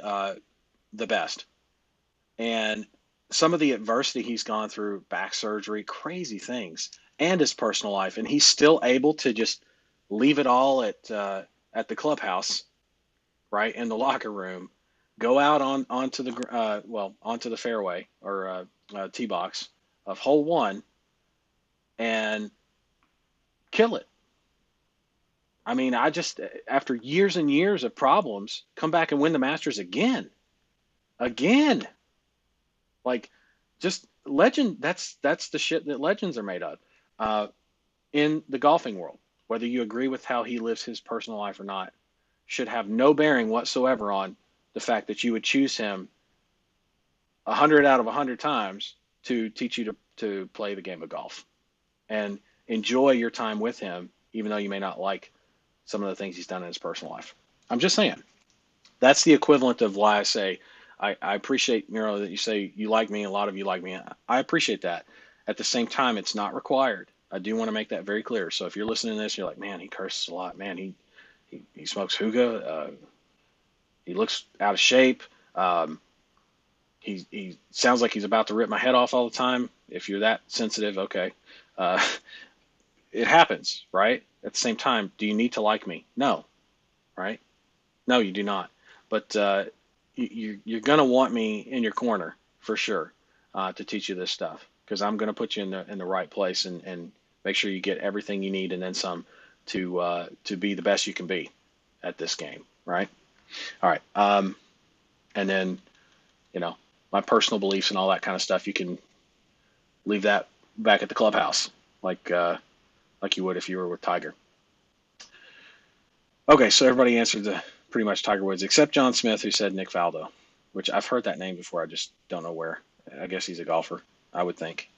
the best. And some of the adversity he's gone through, back surgery, crazy things, and his personal life, and he's still able to just leave it all at the clubhouse, right in the locker room, go out onto the fairway or tee box of hole one and kill it. I mean, I just after years and years of problems, come back and win the Masters again. Like, just legend. That's the shit that legends are made of. Uh, in the golfing world, whether you agree with how he lives his personal life or not, should have no bearing whatsoever on the fact that you would choose him 100 out of 100 times to teach you to play the game of golf and enjoy your time with him, even though you may not like some of the things he's done in his personal life. I'm just saying. That's the equivalent of why I say I appreciate, Miro, that you say you like me. A lot of you like me. I appreciate that. At the same time, it's not required. I do want to make that very clear. So if you're listening to this, you're like, man, he curses a lot. Man, he smokes hookah. He looks out of shape. He sounds like he's about to rip my head off all the time. If you're that sensitive, okay. Uh, it happens, right? At the same time, do you need to like me? No, right? No, you do not. But you're going to want me in your corner for sure to teach you this stuff, because I'm going to put you in the right place and make sure you get everything you need and then some to be the best you can be at this game, right? All right. And then, my personal beliefs and all that kind of stuff, you can leave that back at the clubhouse, like you would if you were with Tiger. Okay, so everybody answered pretty much Tiger Woods, except John Smith, who said Nick Faldo. which I've heard that name before. I just don't know where. I guess he's a golfer, I would think.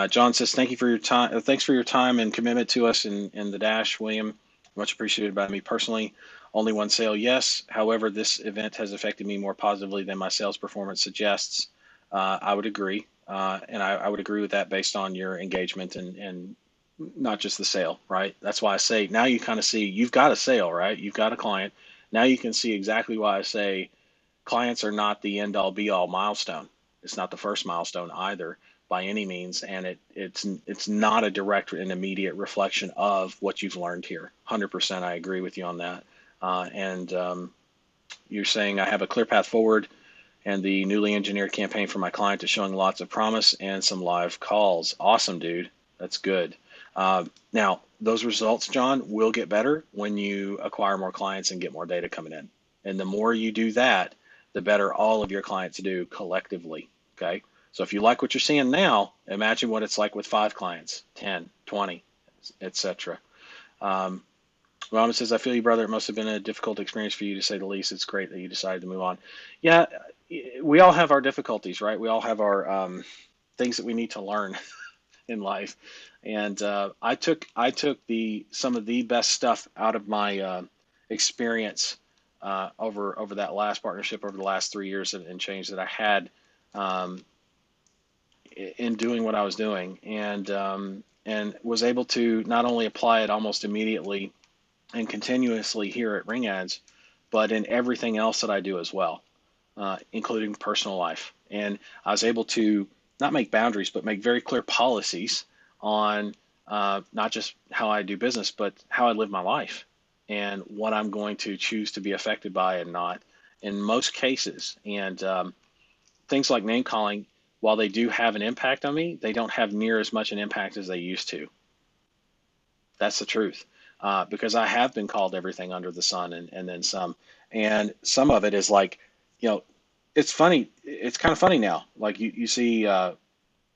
John says, "Thank you for your time. Thanks for your time and commitment to us in the Dash, William. Much appreciated by me personally. Only one sale, yes. However, this event has affected me more positively than my sales performance suggests." I would agree, and I would agree with that based on your engagement and not just the sale, right? That's why I say now you kind of see you've got a sale, right? You've got a client. Now you can see exactly why I say clients are not the end all be all milestone. It's not the first milestone either by any means, and it's not a direct and immediate reflection of what you've learned here. 100%, I agree with you on that. And you're saying I have a clear path forward, and the newly engineered campaign for my client is showing lots of promise and some live calls. Awesome, dude. That's good. Now, those results, John, will get better when you acquire more clients and get more data coming in. And the more you do that, the better all of your clients do collectively. Okay. So if you like what you're seeing now, imagine what it's like with 5 clients, 10, 20, etc. Robin says, "I feel you, brother. It must have been a difficult experience for you, to say the least. It's great that you decided to move on." Yeah, we all have our difficulties, right? We all have our things that we need to learn in life. And I took some of the best stuff out of my experience over that last partnership over the last 3 years and change that I had um, in doing what I was doing, and was able to not only apply it almost immediately and continuously here at Ring Ads, but in everything else that I do as well, including personal life. And I was able to not make boundaries, but make very clear policies on not just how I do business, but how I live my life and what I'm going to choose to be affected by and not in most cases. And things like name calling, while they do have an impact on me, they don't have near as much an impact as they used to. That's the truth. Because I have been called everything under the sun and then some. And some of it is like, you know, it's funny. It's kind of funny now. Like you see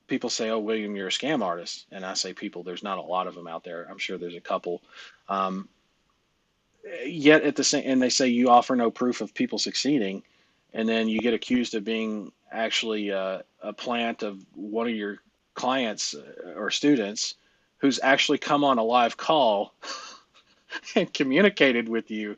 people say, "Oh, William, you're a scam artist." And I say, people, there's not a lot of them out there. I'm sure there's a couple. Um, Yet at the same, and they say you offer no proof of people succeeding. And then you get accused of being actually a plant of one of your clients or students who's actually come on a live call and communicated with you.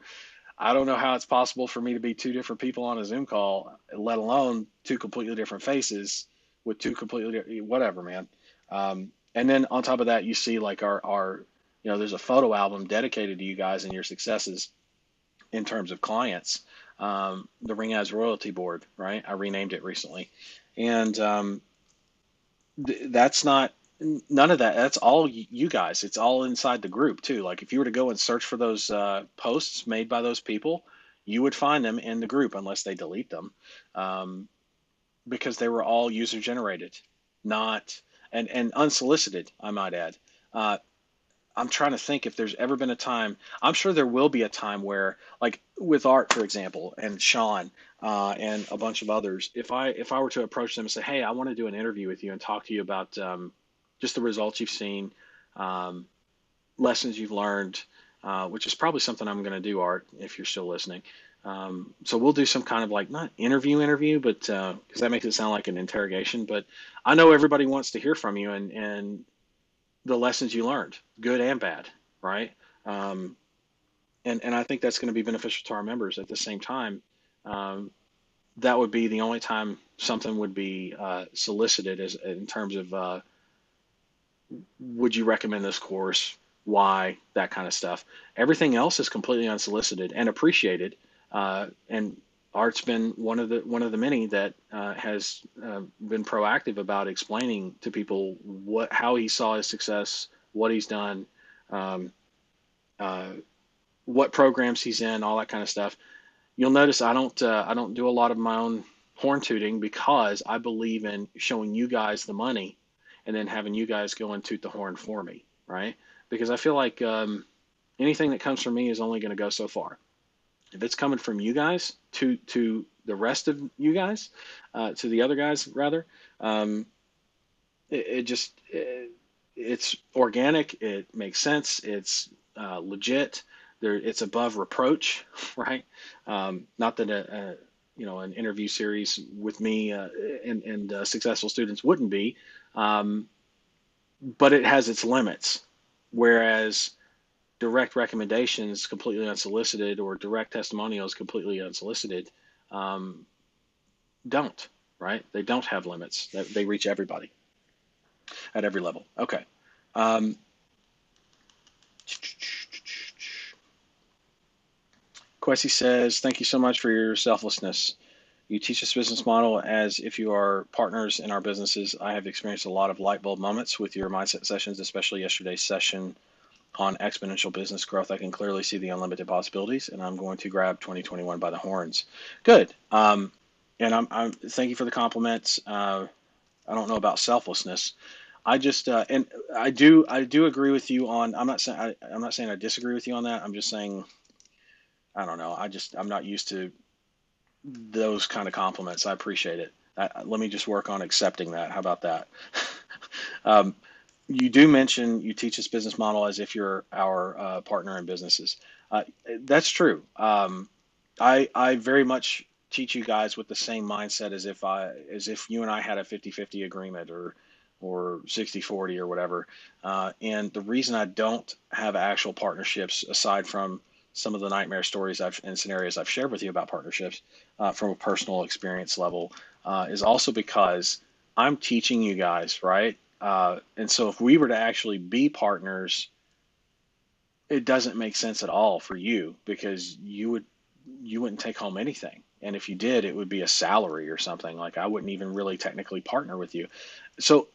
I don't know how it's possible for me to be 2 different people on a Zoom call, let alone 2 completely different faces with 2 completely whatever, man. And then on top of that, you see like our there's a photo album dedicated to you guys and your successes in terms of clients. The Ring Ads Royalty Board, right? I renamed it recently, and that's not none of that. That's all you guys. It's all inside the group too. Like if you were to go and search for those posts made by those people, you would find them in the group unless they delete them, um, because they were all user generated, not and unsolicited, I might add. Uh, I'm trying to think if there's ever been a time. I'm sure there will be a time where, like with Art, for example, and Sean, and a bunch of others, if I were to approach them and say, "Hey, I want to do an interview with you and talk to you about just the results you've seen, um, lessons you've learned," which is probably something I'm going to do, Art, if you're still listening. So we'll do some kind of like not interview, but because that makes it sound like an interrogation. But I know everybody wants to hear from you and the lessons you learned, good and bad, right? Um, and I think that's going to be beneficial to our members. At the same time, um, that would be the only time something would be solicited as in terms of would you recommend this course? Why? That kind of stuff. Everything else is completely unsolicited and appreciated. And Art's been one of the many that has been proactive about explaining to people how he saw his success, what he's done, um, uh, what programs he's in, all that kind of stuff. You'll notice I don't do a lot of my own horn tooting because I believe in showing you guys the money and then having you guys go and toot the horn for me, right? Because I feel like anything that comes from me is only going to go so far. If it's coming from you guys to the rest of you guys, to the other guys rather, um, it's organic. It makes sense. It's legit. It's above reproach, right? Not that an interview series with me and successful students wouldn't be. Um, but it has its limits. Whereas direct recommendations completely unsolicited or direct testimonials completely unsolicited um, don't, right? They don't have limits. They reach everybody at every level. Okay. Um, Quessy says, thank you so much for your selflessness. You teach this business model as if you are partners in our businesses. I have experienced a lot of light bulb moments with your mindset sessions, especially yesterday's session on exponential business growth. I can clearly see the unlimited possibilities, and I'm going to grab 2021 by the horns. Good. And I'm thank you for the compliments. I don't know about selflessness. I just and I do agree with you on. I'm not saying I disagree with you on that. I'm just saying I don't know. I'm not used to those kind of compliments. I appreciate it. Let me just work on accepting that. How about that? um, you do mention you teach this business model as if you're our partner in businesses. Uh, that's true. I very much teach you guys with the same mindset as if you and I had a 50-50 agreement or 60-40 or whatever. And the reason I don't have actual partnerships, aside from some of the nightmare stories and scenarios I've shared with you about partnerships from a personal experience level, is also because I'm teaching you guys, right? And so if we were to actually be partners, it doesn't make sense at all for you because you wouldn't take home anything. And if you did, it would be a salary or something. Like I wouldn't even really technically partner with you. So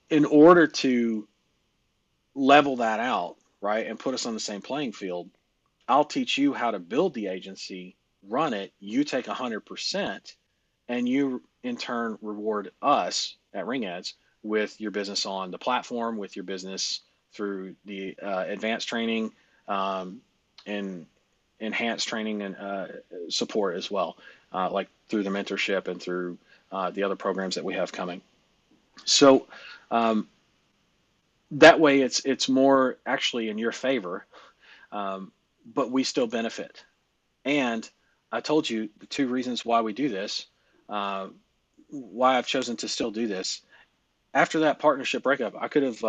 in order to level that out, right, and put us on the same playing field, I'll teach you how to build the agency, run it. You take 100%, and you in turn reward us at RingEds with your business on the platform, with your business through the advanced training um, and enhanced training and support as well, like through the mentorship and through the other programs that we have coming. So um, that way, it's more actually in your favor, um, but we still benefit. And I told you the two reasons why we do this, uh, why I've chosen to still do this. After that partnership breakup, I could have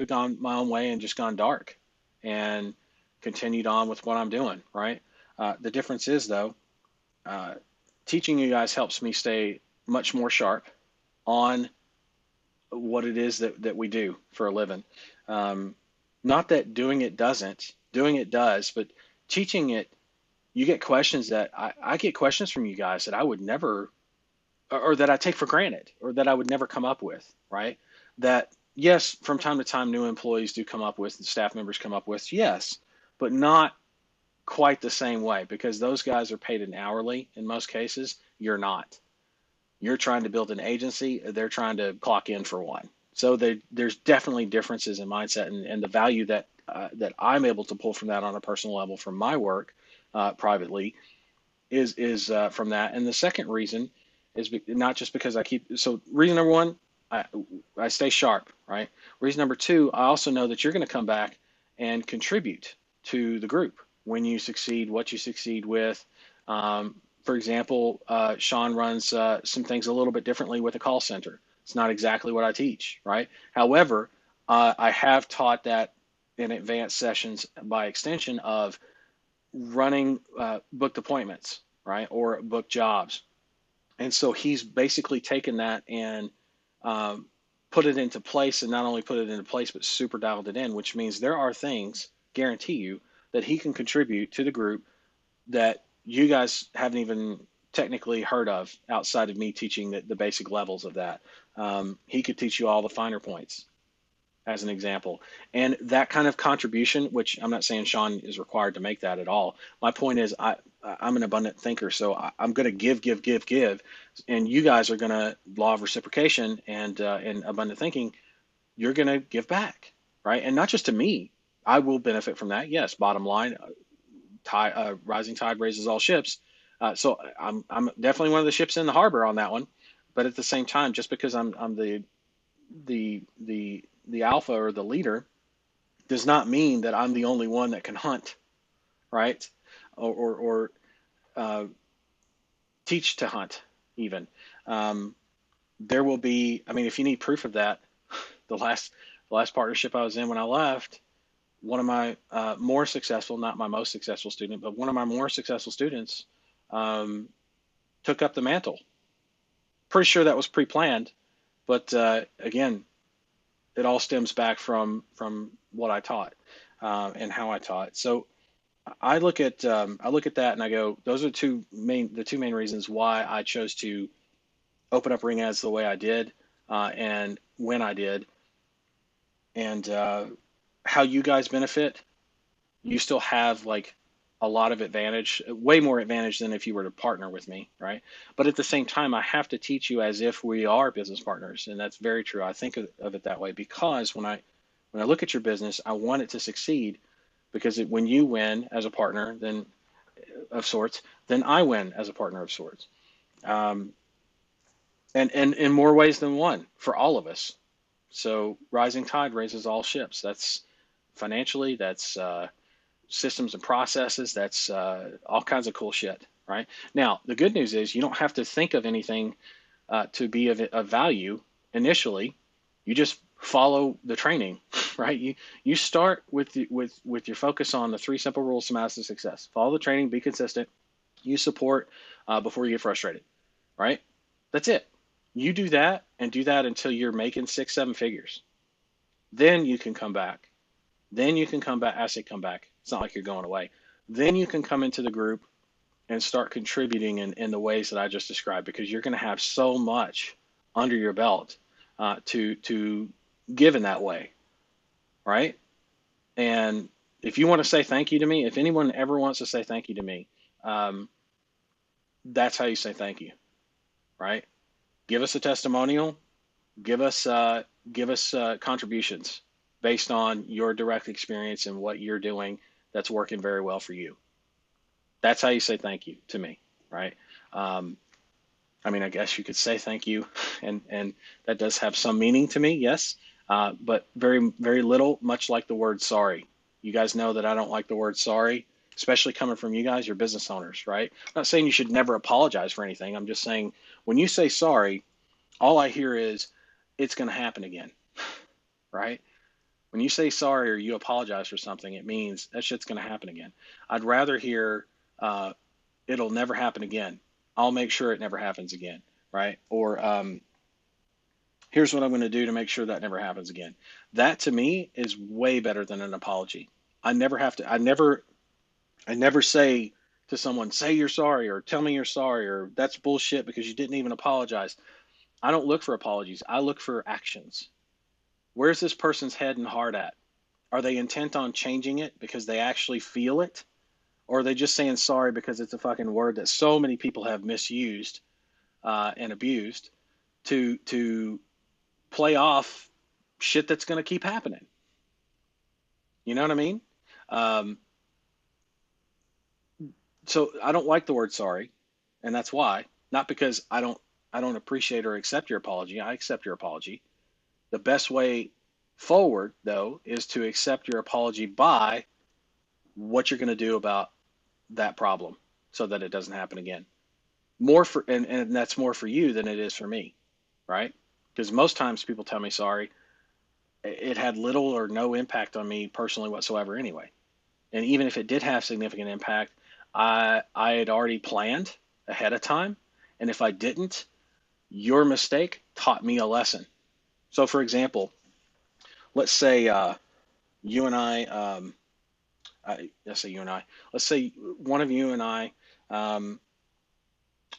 gone my own way and just gone dark, and continued on with what I'm doing. Right. The difference is though, uh, teaching you guys helps me stay much more sharp on what it is that we do for a living. Um, Not that doing it doesn't, doing it does, but teaching it, you get questions that I get questions from you guys that I would never, or that I take for granted, or that I would never come up with, right? That, yes, from time to time, new employees do come up with, and staff members come up with, yes, but not quite the same way because those guys are paid an hourly in most cases. You're not. You're trying to build an agency, they're trying to clock in for one. So there's definitely differences in mindset and the value that I'm able to pull from that on a personal level from my work privately is from that. And the second reason is not just because I keep, so reason number one, I, I stay sharp, right? Reason number two, I also know that you're going to come back and contribute to the group when you succeed, what you succeed with. For example, Sean runs some things a little bit differently with a call center. It's not exactly what I teach, right? However, I have taught that in advanced sessions by extension of running booked appointments, right, or booked jobs. And so he's basically taken that and um, put it into place, and not only put it into place, but super dialed it in, which means there are things, guarantee you, that he can contribute to the group that you guys haven't even technically heard of outside of me teaching the basic levels of that. He could teach you all the finer points as an example. And that kind of contribution, which I'm not saying Sean is required to make that at all. My point is I'm an abundant thinker, so I'm going to give, and you guys are going to law of reciprocation and abundant thinking. You're going to give back, right? And not just to me. I will benefit from that. Yes, bottom line, rising tide raises all ships. So I'm definitely one of the ships in the harbor on that one. But at the same time, just because I'm the alpha or the leader does not mean that I'm the only one that can hunt, right? Or uh, teach to hunt even. Um, there will be, I mean, if you need proof of that, the last partnership I was in when I left, one of my more successful, not my most successful student, but one of my more successful students um, took up the mantle. Pretty sure that was pre-planned, but again, it all stems back from what I taught and how I taught. So I look at that and I go, those are the two main reasons why I chose to open up Ring Ads the way I did and when I did, and how you guys benefit. You still have like a lot of advantage, way more advantage than if you were to partner with me, right? But at the same time, I have to teach you as if we are business partners, and that's very true. I think of it that way because when I look at your business, I want it to succeed because when you win as a partner, then of sorts, then I win as a partner of sorts, um, and in more ways than one for all of us. So rising tide raises all ships. That's financially, that's systems and processes. That's all kinds of cool shit, right? Now, the good news is you don't have to think of anything to be of value initially. You just follow the training, right? You start with your focus on the three simple rules to master success. Follow the training, be consistent, use support before you get frustrated, right? That's it. You do that and do that until you're making 6, 7 figures. Then you can come back. Then you can come back. I say come back. It's not like you're going away. Then you can come into the group and start contributing in the ways that I just described because you're going to have so much under your belt to give in that way, right? And if you want to say thank you to me, if anyone ever wants to say thank you to me, um, that's how you say thank you, right? Give us a testimonial. Give us contributions based on your direct experience and what you're doing that's working very well for you. That's how you say thank you to me, right? Um, I mean, I guess you could say thank you, and that does have some meaning to me, yes, but very very little. Much like the word sorry. You guys know that I don't like the word sorry, especially coming from you guys. You're business owners, right? I'm not saying you should never apologize for anything. I'm just saying when you say sorry, all I hear is it's going to happen again, right? When you say sorry or you apologize for something, it means that shit's going to happen again. I'd rather hear uh, it'll never happen again. I'll make sure it never happens again, right? Or here's what I'm going to do to make sure that never happens again. That to me is way better than an apology. I never have to. I never say to someone, say you're sorry or tell me you're sorry or that's bullshit because you didn't even apologize. I don't look for apologies. I look for actions. Where's this person's head and heart at? Are they intent on changing it because they actually feel it? Or are they just saying sorry because it's a fucking word that so many people have misused and abused to play off shit that's going to keep happening? You know what I mean? Um, so I don't like the word sorry, and that's why. Not because I don't appreciate or accept your apology. I accept your apology. The best way forward, though, is to accept your apology by what you're going to do about that problem so that it doesn't happen again. More for and that's more for you than it is for me, right? Because most times people tell me sorry, it had little or no impact on me personally whatsoever anyway. And even if it did have significant impact, I had already planned ahead of time. And if I didn't, your mistake taught me a lesson. So for example, let's say you and let's say you and I, let's say one of you and I um,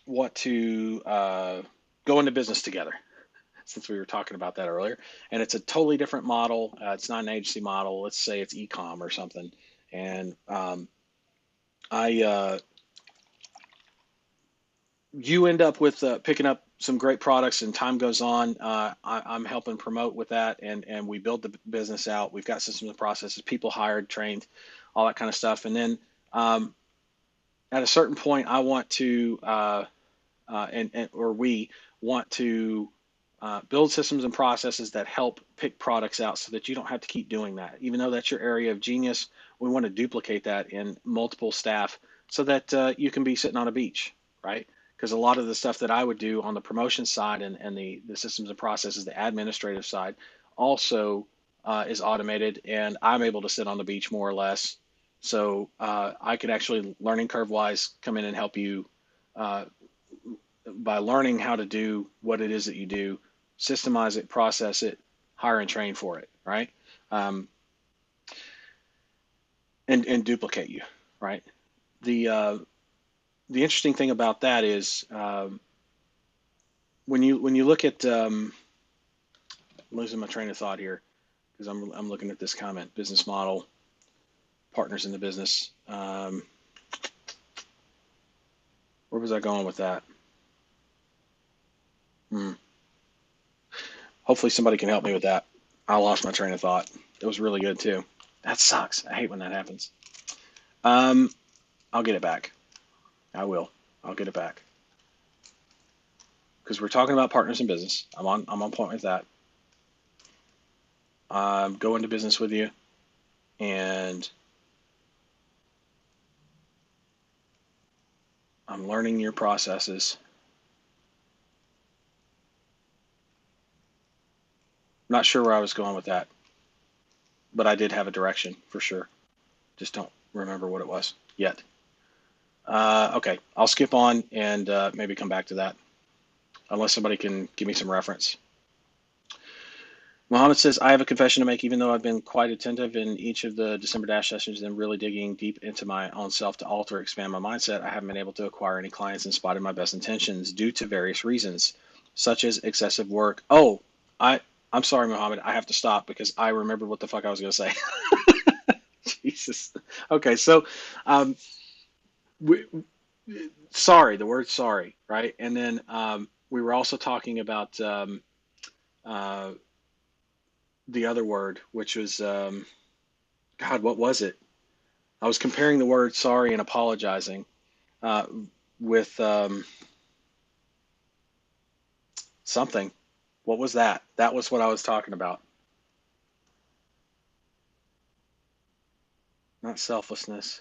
want to go into business together, since we were talking about that earlier. And it's a totally different model. It's not an agency model. Let's say it's e-com or something. And I, you end up with picking up some great products, and time goes on. I'm helping promote with that, and we build the business out. We've got systems and processes, people hired, trained, all that kind of stuff. And then at a certain point, I want to, or we want to build systems and processes that help pick products out so that you don't have to keep doing that. Even though that's your area of genius, we want to duplicate that in multiple staff so that you can be sitting on a beach, right? because a lot of the stuff that I would do on the promotion side and the systems and processes, the administrative side, also is automated, and I'm able to sit on the beach more or less. So I could actually, learning curve wise, come in and help you uh, by learning how to do what it is that you do, systemize it, process it, hire and train for it, right? Um, and duplicate you, right? The uh, the interesting thing about that is when you look at I'm losing my train of thought here because I'm looking at this comment: business model, partners in the business. Where was I going with that? Hmm. Hopefully somebody can help me with that. I lost my train of thought. It was really good too. That sucks. I hate when that happens. Um, I'll get it back. I will. I'll get it back because we're talking about partners in business. I'm on point with that. Go into business with you, and I'm learning your processes. Not sure where I was going with that, but I did have a direction for sure. Just don't remember what it was yet. Okay, I'll skip on and maybe come back to that, unless somebody can give me some reference. Mohammed says, I have a confession to make. Even though I've been quite attentive in each of the December Dash sessions and really digging deep into my own self to alter, expand my mindset, I haven't been able to acquire any clients in spite of my best intentions due to various reasons, such as excessive work. Oh, I, I'm sorry, Mohammed. I have to stop because I remembered what the fuck I was going to say. Jesus. Okay, so um, we, sorry, the word sorry, right? And then we were also talking about uh, the other word, which was, God, what was it? I was comparing the word sorry and apologizing uh, with something. What was that? That was what I was talking about. Not selflessness,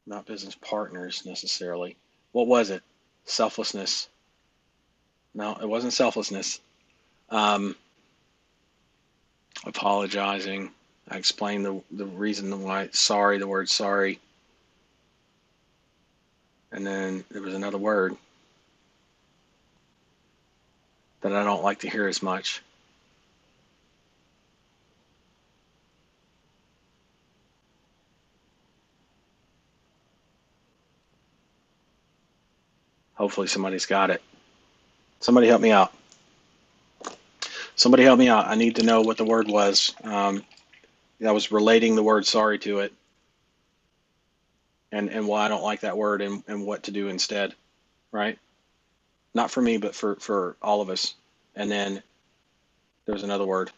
not business partners necessarily. What was it? Selflessness. No, it wasn't selflessness. Um, Apologizing. I explained the reason why sorry, the word sorry. And then there was another word that I don't like to hear as much. Hopefully somebody's got it. Somebody help me out. Somebody help me out. I need to know what the word was. I was relating the word sorry to it and why I don't like that word and what to do instead, right? Not for me, but for all of us. And then there's another word.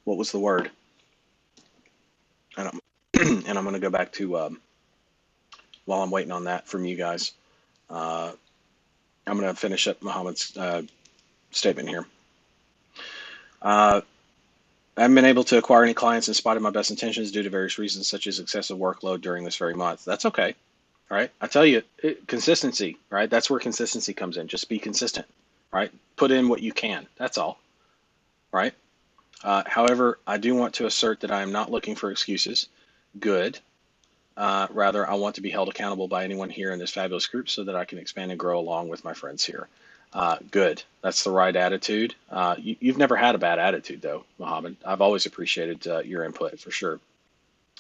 What was the word? And I'm, and I'm going to go back to, while I'm waiting on that from you guys, uh, I'm going to finish up Muhammad's statement here. I haven't been able to acquire any clients in spite of my best intentions due to various reasons, such as excessive workload during this very month. That's okay. All right. I tell you, consistency, right? That's where consistency comes in. Just be consistent, right? Put in what you can. That's all, right? However, I do want to assert that I am not looking for excuses. Good. Rather, I want to be held accountable by anyone here in this fabulous group so that I can expand and grow along with my friends here. Good. That's the right attitude. You've never had a bad attitude, though, Mohammed. I've always appreciated your input for sure.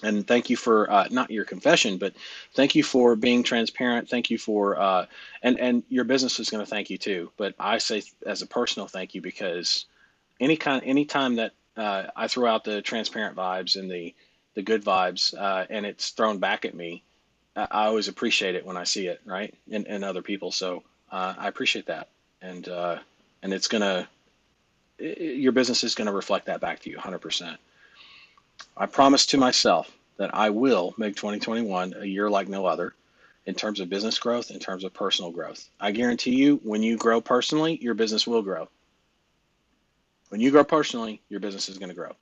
And thank you for not your confession, but thank you for being transparent. Thank you for and your business is going to thank you too. But I say as a personal thank you because anytime that I throw out the transparent vibes and the good vibes and it's thrown back at me, I always appreciate it when I see it, right? In other people. So I appreciate that, and and it's gonna your business is gonna reflect that back to you 100%. I promise to myself that I will make 2021 a year like no other in terms of business growth, in terms of personal growth. I guarantee you, when you grow personally, your business will grow. When you grow personally, your business is going to grow.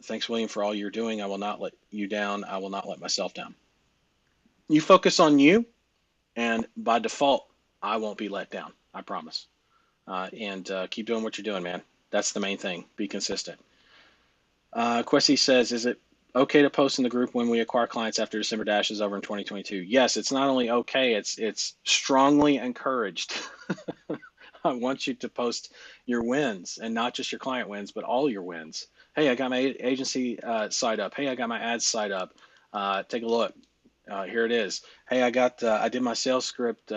Thanks, William, for all you're doing. I will not let you down. I will not let myself down. You focus on you, and by default, I won't be let down. I promise. And keep doing what you're doing, man. That's the main thing. Be consistent. Quessy says, is it okay to post in the group when we acquire clients after December Dash is over in 2022? Yes, it's not only okay, it's strongly encouraged. I want you to post your wins, and not just your client wins, but all your wins. Hey, I got my agency site up. Hey, I got my ads site up. Take a look. Here it is. Hey, I did my sales script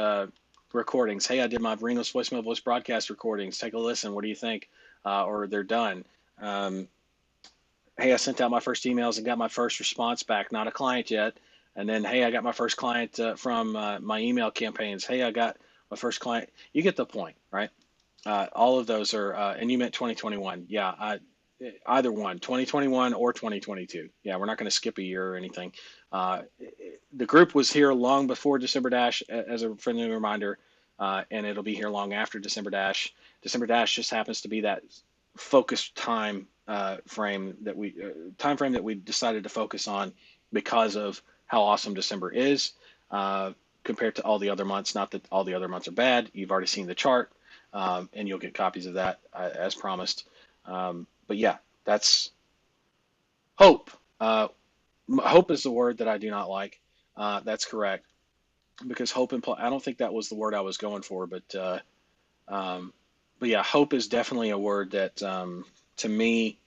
recordings. Hey, I did my Ringos voicemail voice broadcast recordings. Take a listen. What do you think? Or they're done. Hey, I sent out my first emails and got my first response back. Not a client yet. And then, hey, I got my first client from my email campaigns. Hey, I got my first client. You get the point, right? All of those are, and you meant 2021. Yeah, either one, 2021 or 2022. Yeah, we're not going to skip a year or anything. The group was here long before December Dash, as a friendly reminder, and it'll be here long after December Dash. December Dash just happens to be that focused frame that we decided to focus on because of how awesome December is compared to all the other months. Not that all the other months are bad. You've already seen the chart, and you'll get copies of that as promised. But yeah, that's hope. Hope is the word that I do not like. That's correct, because hope I don't think that was the word I was going for, um, but yeah, hope is definitely a word that to me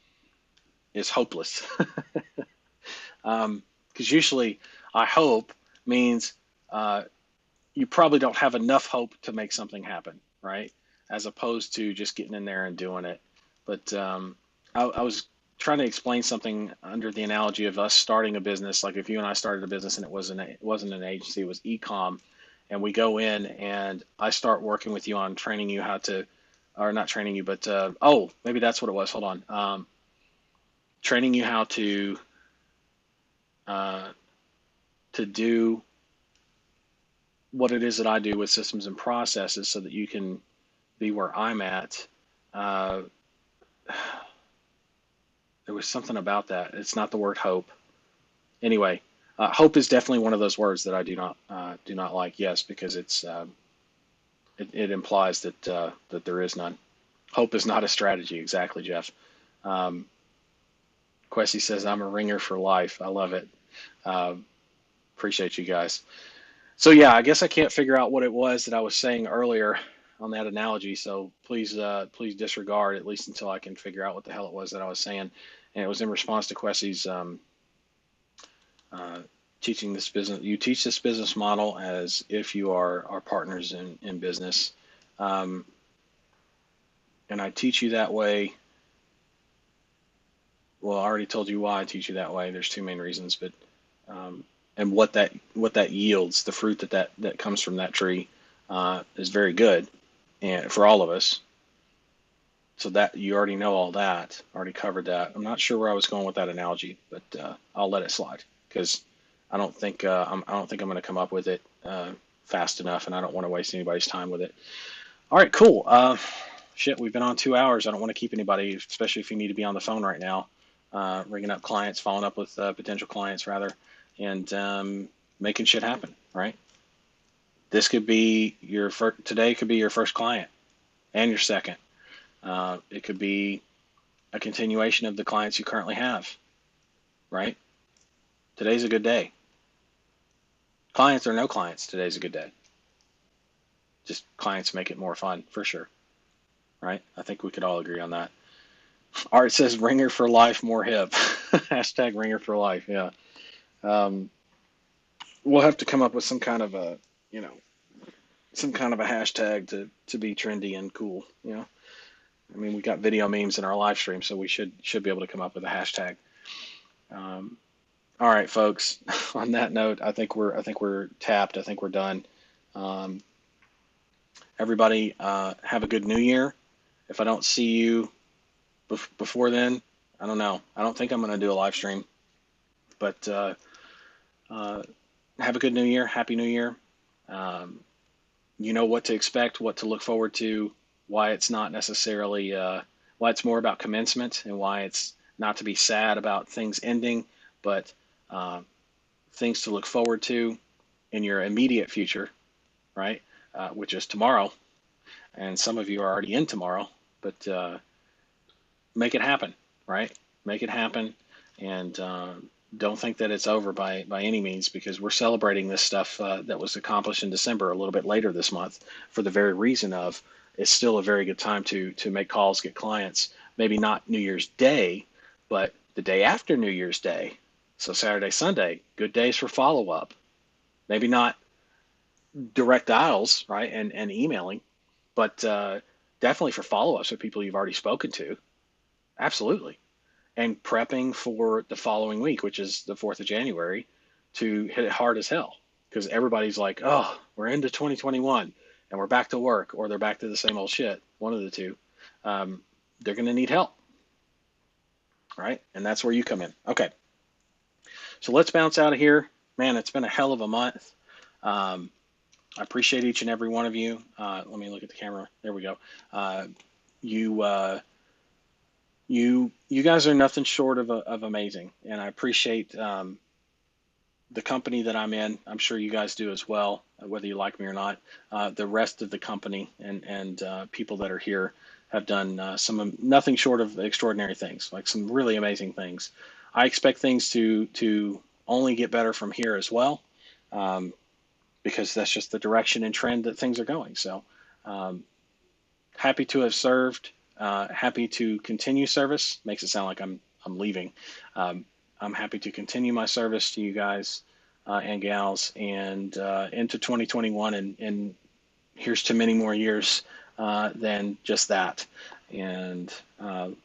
is hopeless. Because usually I hope means you probably don't have enough hope to make something happen, right? As opposed to just getting in there and doing it. But I was trying to explain something under the analogy of us starting a business. Like if you and I started a business and it wasn't an agency, it was e-com, and we go in and I start working with you on training you how to, or not training you, but oh, maybe that's what it was. Hold on. Training you how uh, to do what it is that I do with systems and processes so that you can be where I'm at. Uh, there was something about that. It's not the word hope. Anyway, hope is definitely one of those words that I do not like. Yes, because it implies that there is none. Hope is not a strategy. Exactly, Jeff. Um, Quessy says I'm a ringer for life. I love it. Um, Appreciate you guys. So yeah, I guess I can't figure out what it was that I was saying earlier on that analogy. So please disregard, at least until I can figure out what the hell it was that I was saying. And it was in response to Quessy's uh, teaching this business. You teach this business model as if you are our partners in business, um, and I teach you that way. Well, I already told you why I teach you that way. There's two main reasons, but um, and what that yields, the fruit that comes from that tree, is very good, and for all of us. So that you already know all that, already covered that. I'm not sure where I was going with that analogy, but I'll let it slide because I don't think I'm going to come up with it fast enough, and I don't want to waste anybody's time with it. All right, cool. Shit, we've been on 2 hours. I don't want to keep anybody, especially if you need to be on the phone right now, ringing up clients, following up with potential clients rather, and making shit happen. Right? This could be your first. Today could be your first client and your second. It could be a continuation of the clients you currently have. Right? Today's a good day. Clients or no clients, today's a good day. Just clients make it more fun for sure. Right? I think we could all agree on that. Art says ringer for life, more hip. Hashtag ringer for life. Yeah. Um, we'll have to come up with some kind of a, you know, some kind of a hashtag to be trendy and cool. You know, I mean, we got video memes in our live stream, so we should be able to come up with a hashtag. Um, all right, folks. On that note, I think we're tapped. I think we're done. Um, Everybody, have a good New Year. If I don't see you before then, I don't know. I don't think I'm going to do a live stream, but uh, have a good New Year. Happy New Year. Um, you know what to expect, what to look forward to, why it's not necessarily, why it's more about commencement and why it's not to be sad about things ending, but things to look forward to in your immediate future, right? Which is tomorrow. And some of you are already in tomorrow, but make it happen, right? Make it happen. And don't think that it's over by any means, because we're celebrating this stuff that was accomplished in December a little bit later this month for the very reason of it's still a very good time to make calls, get clients, maybe not New Year's Day, but the day after New Year's Day. So Saturday, Sunday, good days for follow-up. Maybe not direct dials, right, and emailing, but definitely for follow-ups with people you've already spoken to. Absolutely. And prepping for the following week, which is the 4th of January, to hit it hard as hell. Because everybody's like, oh, we're into 2021 and we're back to work, or they're back to the same old shit, one of the two. They're going to need help, right? And that's where you come in. Okay. So let's bounce out of here. Man, it's been a hell of a month. I appreciate each and every one of you. Let me look at the camera. There we go. You guys are nothing short of amazing, and I appreciate the company that I'm in. I'm sure you guys do as well, whether you like me or not. The rest of the company and people that are here have done some nothing short of extraordinary things, like some really amazing things. I expect things to only get better from here as well, because that's just the direction and trend that things are going. So happy to have served. Happy to continue service. Makes it sound like I'm leaving. I'm happy to continue my service to you guys and gals, and into 2021, and here's to many more years than just that. And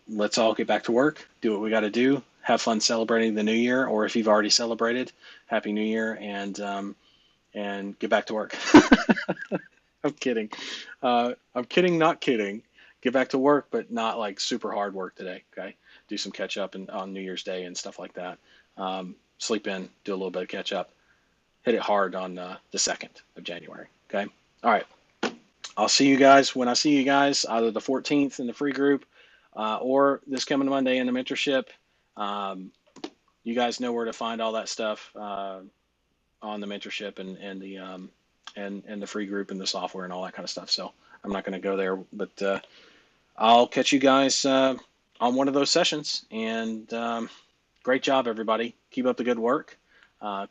let's all get back to work, do what we got to do, have fun celebrating the new year, or if you've already celebrated, Happy New Year, and get back to work. I'm kidding. I'm kidding, not kidding. Get back to work, but not like super hard work today. Okay. Do some catch up on New Year's Day and stuff like that. Sleep in, do a little bit of catch up, hit it hard on the 2nd of January. Okay. All right. I'll see you guys when I see you guys, either the 14th in the free group, or this coming Monday in the mentorship. You guys know where to find all that stuff, on the mentorship and the free group and the software and all that kind of stuff. So I'm not going to go there, but, I'll catch you guys on one of those sessions, and great job, everybody. Keep up the good work.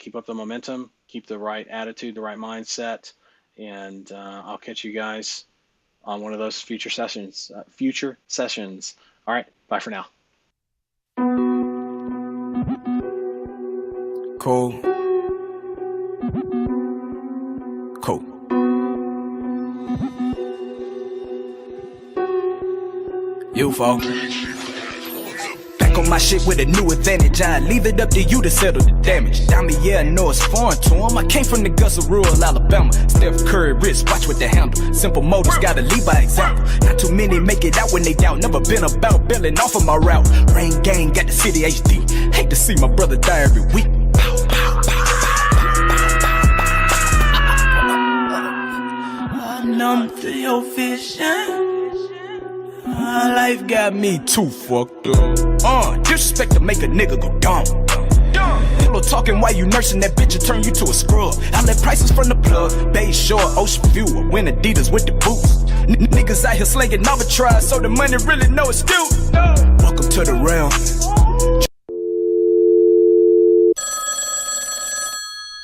Keep up the momentum. Keep the right attitude, the right mindset, and I'll catch you guys on one of those future sessions. All right, bye for now. Cool. UFO. Back on my shit with a new advantage. I leave it up to you to settle the damage. Diamond, yeah, I know it's foreign to him. I came from the guts of rural Alabama. Steph Curry wrist, watch with the handle. Simple motors, gotta lead by example. Not too many make it out when they down. Never been about bailing off of my route. Rain gang, got the city HD. Hate to see my brother die every week. Numb to your vision. My life got me too fucked up. Disrespect to make a nigga go dumb. Little talking while you nursing that bitch and turn you to a scrub. I let prices from the plug. Bay Shore, Ocean View, I win Adidas with the boots. Niggas out here slinging arbitrage, so the money really know it's due. Welcome to the realm.